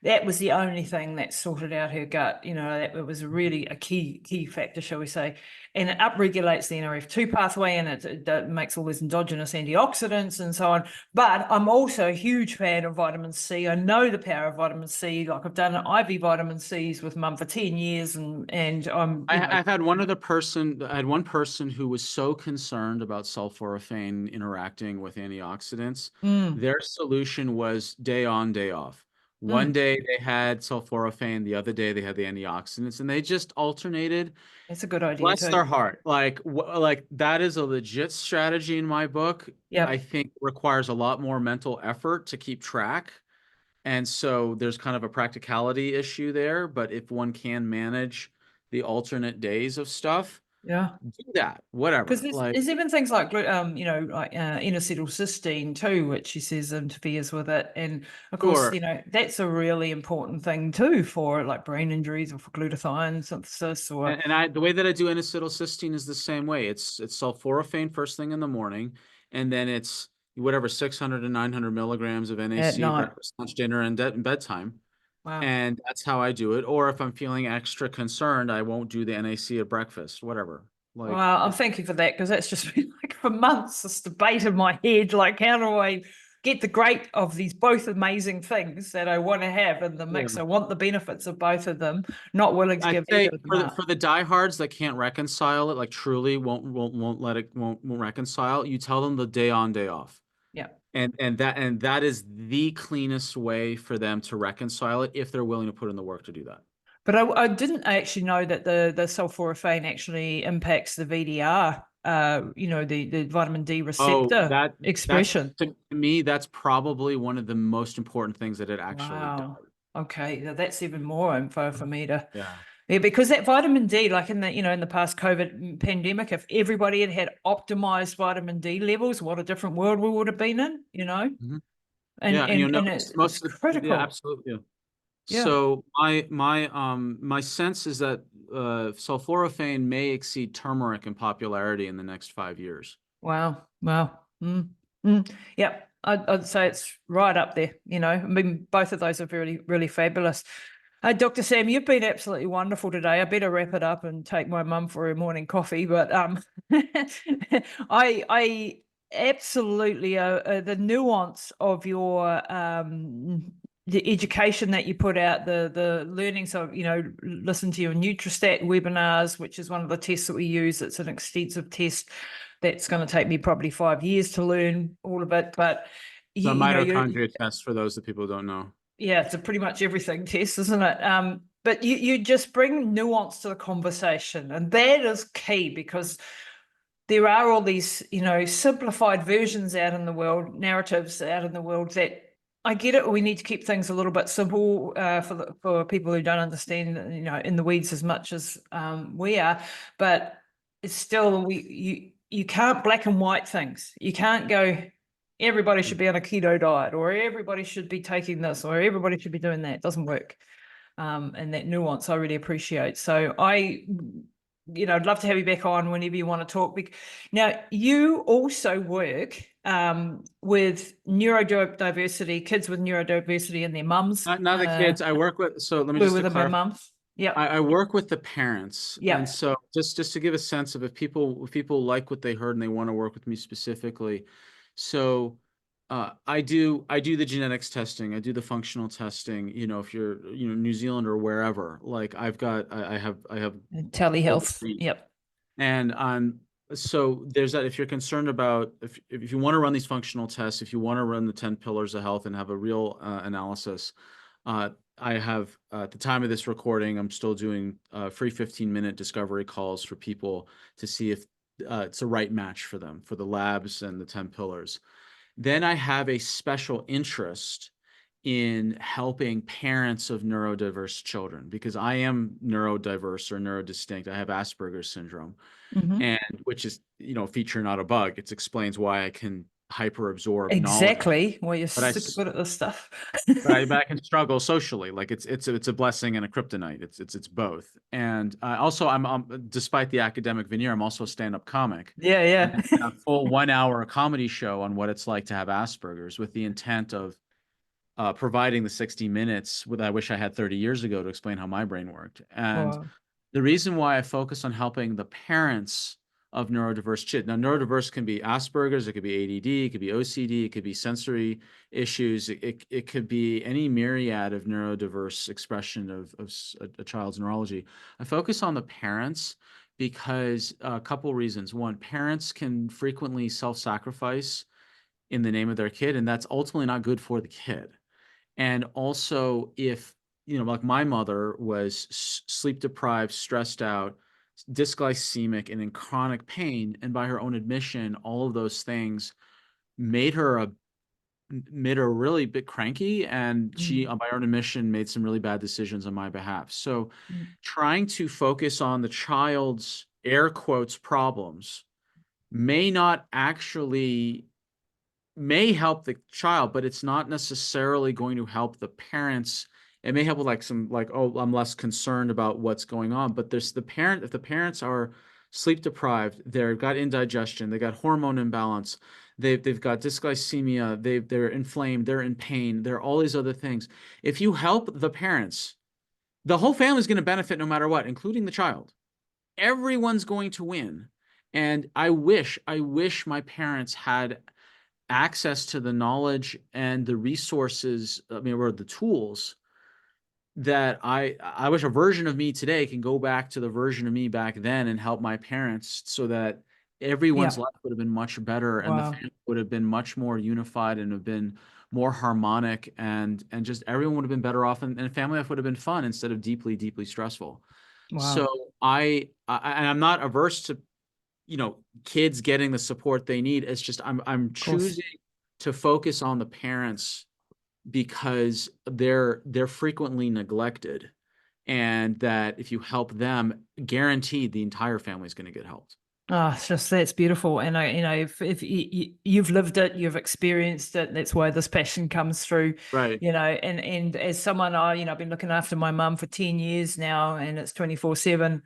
Speaker 1: That was the only thing that sorted out her gut. That it was really a key factor, shall we say. And it upregulates the NRF2 pathway, and it makes all these endogenous antioxidants and so on. But I'm also a huge fan of vitamin C. I know the power of vitamin C. Like I've done IV vitamin C's with mum for 10 years, and I'm,
Speaker 2: I've had one other person. I had one person who was so concerned about sulforaphane interacting with antioxidants.
Speaker 1: mm,
Speaker 2: Their solution was day on, day off. One
Speaker 1: mm,
Speaker 2: day they had sulforaphane, the other day they had the antioxidants, and they just alternated.
Speaker 1: that's a good idea
Speaker 2: Bless their
Speaker 1: too.
Speaker 2: heart. Like that is a legit strategy in my book. I
Speaker 1: Yep.
Speaker 2: think requires a lot more mental effort to keep track. And so there's kind of a practicality issue there, but if one can manage the alternate days of stuff,
Speaker 1: Yeah.
Speaker 2: do that,
Speaker 1: Because
Speaker 2: whatever. Like,
Speaker 1: there's even things like, like N-acetylcysteine too, which she says interferes with it. And of course,
Speaker 2: sure.
Speaker 1: that's a really important thing too for like brain injuries or for glutathione synthesis or,
Speaker 2: The way that I do N-acetylcysteine is the same way. It's sulforaphane first thing in the morning, and then it's whatever 600 to 900 milligrams of
Speaker 1: at
Speaker 2: NAC
Speaker 1: night.
Speaker 2: breakfast, lunch, dinner, and bedtime.
Speaker 1: Wow.
Speaker 2: And that's how I do it. Or if I'm feeling extra concerned, I won't do the NAC at breakfast, whatever.
Speaker 1: Well,
Speaker 2: Like
Speaker 1: I'm thank you for that because that's just been like for months this debate in my head. Like, how do I get the great of these both amazing things that I want to have in the
Speaker 2: yeah.
Speaker 1: mix? I want the benefits of both of them, not willing to
Speaker 2: I'd
Speaker 1: give
Speaker 2: say
Speaker 1: either of them up.
Speaker 2: for the diehards that can't reconcile it, like truly won't let it won't reconcile, you tell them the day on, day off.
Speaker 1: Yeah.
Speaker 2: And that is the cleanest way for them to reconcile it if they're willing to put in the work to do that.
Speaker 1: But I didn't actually know that the sulforaphane actually impacts the VDR, the vitamin D
Speaker 2: Oh,
Speaker 1: receptor
Speaker 2: that's
Speaker 1: expression.
Speaker 2: to me, that's probably one of the most important things that it actually does.
Speaker 1: Wow. Okay, now that's even more info for me to.
Speaker 2: Yeah.
Speaker 1: Yeah, because that vitamin D, like in the past COVID pandemic, if everybody had optimized vitamin D levels, what a different world we would have been in.
Speaker 2: Mhm.
Speaker 1: And
Speaker 2: Yeah, and you'll
Speaker 1: and and
Speaker 2: notice
Speaker 1: it's
Speaker 2: most of the yeah,
Speaker 1: critical.
Speaker 2: absolutely. Yeah.
Speaker 1: Yeah.
Speaker 2: So my sense is that sulforaphane may exceed turmeric in popularity in the next 5 years.
Speaker 1: Wow. Wow. Mm. Yep. I'd say it's right up there. I mean, both of those are really, really fabulous. Dr. Sam, you've been absolutely wonderful today. I better wrap it up and take my mum for her morning coffee. But I absolutely the nuance of your the education that you put out, the learning. So listen to your Nutristat webinars, which is one of the tests that we use. It's an extensive test that's going to take me probably 5 years to learn all of it. But
Speaker 2: The
Speaker 1: you
Speaker 2: mitochondria test for those that people don't know.
Speaker 1: yeah, it's a pretty much everything test, isn't it? But you just bring nuance to the conversation, and that is key because there are all these, simplified versions out in the world, narratives out in the world that I get it. We need to keep things a little bit simple for people who don't understand, in the weeds as much as we are. But it's still you can't black and white things. You can't go. Everybody should be on a keto diet, or everybody should be taking this, or everybody should be doing that. It doesn't work. And that nuance I really appreciate. So I'd love to have you back on whenever you want to talk. Now, you also work with neurodiversity, kids with neurodiversity and their mums.
Speaker 2: Not the kids. I work with. So let me
Speaker 1: We're
Speaker 2: just
Speaker 1: with
Speaker 2: to
Speaker 1: them, their
Speaker 2: clarify.
Speaker 1: mums. Yep.
Speaker 2: I work with the parents, and
Speaker 1: Yep.
Speaker 2: so just to give a sense of if people like what they heard and they want to work with me specifically, so I do the genetics testing, I do the functional testing. If you're New Zealand or wherever, like I have
Speaker 1: And
Speaker 2: full
Speaker 1: telehealth.
Speaker 2: degrees,
Speaker 1: Yep.
Speaker 2: and on so there's that. If you're concerned about if you want to run these functional tests, if you want to run the 10 pillars of health and have a real analysis, uh, I have, at the time of this recording, I'm still doing free 15-minute discovery calls for people to see if it's a right match for them, for the labs and the 10 pillars. Then I have a special interest in helping parents of neurodiverse children because I am neurodiverse or neurodistinct. I have Asperger's syndrome,
Speaker 1: Hmm.
Speaker 2: and which is, a feature, not a bug. It explains why I can hyper absorb knowledge.
Speaker 1: Exactly. Well, you're
Speaker 2: But I
Speaker 1: super good at this stuff.
Speaker 2: but I can struggle socially. Like it's a blessing and a kryptonite. It's both. And also I'm despite the academic veneer, I'm also a stand-up comic.
Speaker 1: Yeah,
Speaker 2: And
Speaker 1: yeah.
Speaker 2: a full 1 hour comedy show on what it's like to have Asperger's, with the intent of providing the 60 minutes that I wish I had 30 years ago to explain how my brain worked. And
Speaker 1: Wow.
Speaker 2: the reason why I focus on helping the parents of neurodiverse kids. Now, neurodiverse can be Asperger's, it could be ADD, it could be OCD, it could be sensory issues, it could be any myriad of neurodiverse expression of a child's neurology. I focus on the parents because a couple reasons. One, parents can frequently self-sacrifice in the name of their kid, and that's ultimately not good for the kid. And also, if, like my mother was sleep deprived, stressed out, dysglycemic, and in chronic pain, and by her own admission, all of those things made her a made her really bit cranky, and she,
Speaker 1: Mm.
Speaker 2: by her own admission, made some really bad decisions on my behalf. So
Speaker 1: Mm.
Speaker 2: trying to focus on the child's air quotes problems may not actually may help the child, but it's not necessarily going to help the parents. It may help with like some like, oh, I'm less concerned about what's going on. But there's the parent, if the parents are sleep deprived, they've got indigestion, they got hormone imbalance, they've got dysglycemia, they're inflamed, they're in pain, there are all these other things. If you help the parents, the whole family is going to benefit no matter what, including the child. Everyone's going to win. And I wish my parents had access to the knowledge and the resources, I mean, or the tools that I wish a version of me today can go back to the version of me back then and help my parents so that everyone's
Speaker 1: Yeah.
Speaker 2: life would have been much better and the
Speaker 1: Wow.
Speaker 2: family would have been much more unified and have been more harmonic and just everyone would have been better off and family life would have been fun instead of deeply, deeply stressful. So
Speaker 1: Wow.
Speaker 2: and I'm not averse to, kids getting the support they need. It's just I'm
Speaker 1: Of course.
Speaker 2: choosing to focus on the parents because they're frequently neglected, and that if you help them, guaranteed the entire family is going to get helped.
Speaker 1: Oh, it's just that's beautiful. And if you've lived it, you've experienced it, that's why this passion comes through,
Speaker 2: Right.
Speaker 1: and as someone, I've been looking after my mum for 10 years now, and it's 24/7.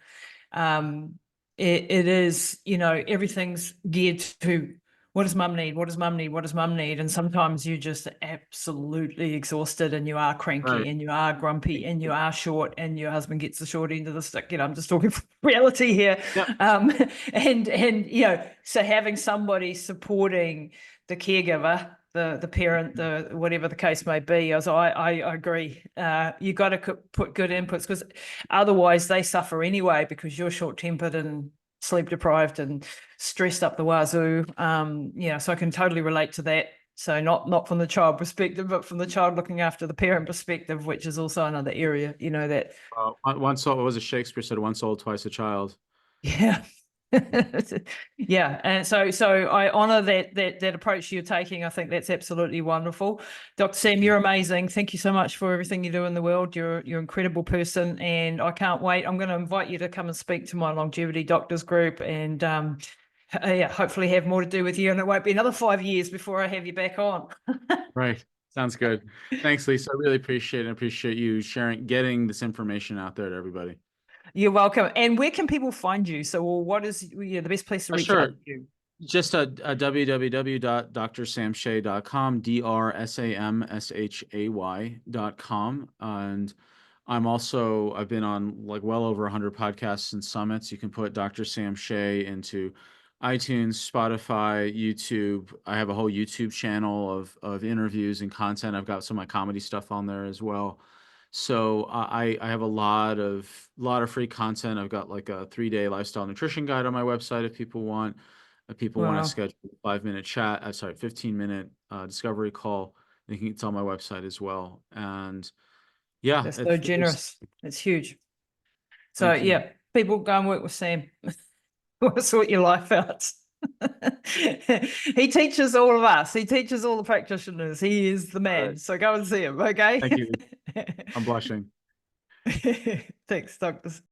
Speaker 1: um it is, everything's geared to what does mum need, what does mum need, what does mum need, and sometimes you're just absolutely exhausted and you are cranky
Speaker 2: Right.
Speaker 1: and you are grumpy and you are short and your husband gets the short end of the stick. I'm just talking reality here.
Speaker 2: Yep.
Speaker 1: um and so having somebody supporting the caregiver, the parent, the whatever the case may be, I agree. You got to put good inputs, because otherwise they suffer anyway, because you're short-tempered and sleep deprived and stressed up the wazoo. So I can totally relate to that. So not from the child perspective, but from the child looking after the parent perspective, which is also another area, that
Speaker 2: Once old, what was it Shakespeare said? Once old, twice a child.
Speaker 1: yeah. Yeah, and so I honor that approach you're taking. I think that's absolutely wonderful. Dr. Sam, you're amazing. Thank you so much for everything you do in the world. You're an incredible person, and I can't wait. I'm going to invite you to come and speak to my longevity doctors group, and yeah, hopefully have more to do with you. And it won't be another 5 years before I have you back on.
Speaker 2: Right. Sounds good. Thanks, Lisa. I really appreciate it. I appreciate you getting this information out there to everybody.
Speaker 1: You're welcome. And where can people find you? So, what is the best place to reach out
Speaker 2: Sure.
Speaker 1: to you?
Speaker 2: Just a www.drsamshay.com, drsamshay.com. And I've been on like well over 100 podcasts and summits. You can put Dr. Sam Shay into iTunes, Spotify, YouTube. I have a whole YouTube channel of interviews and content. I've got some of my comedy stuff on there as well. So I have a lot of free content. I've got like a 3-day lifestyle nutrition guide on my website if people want. If people want to
Speaker 1: Wow,
Speaker 2: schedule a 5-minute chat, 15-minute discovery call, it's on my website as well. And yeah,
Speaker 1: that's so generous. It's huge. So,
Speaker 2: thank you.
Speaker 1: yeah, people go and work with Sam. Sort your life out. He teaches all of us. He teaches all the practitioners. He is the
Speaker 2: All right.
Speaker 1: man. So go and see him,
Speaker 2: Thank
Speaker 1: okay?
Speaker 2: you. I'm blushing.
Speaker 1: Thanks, doctors.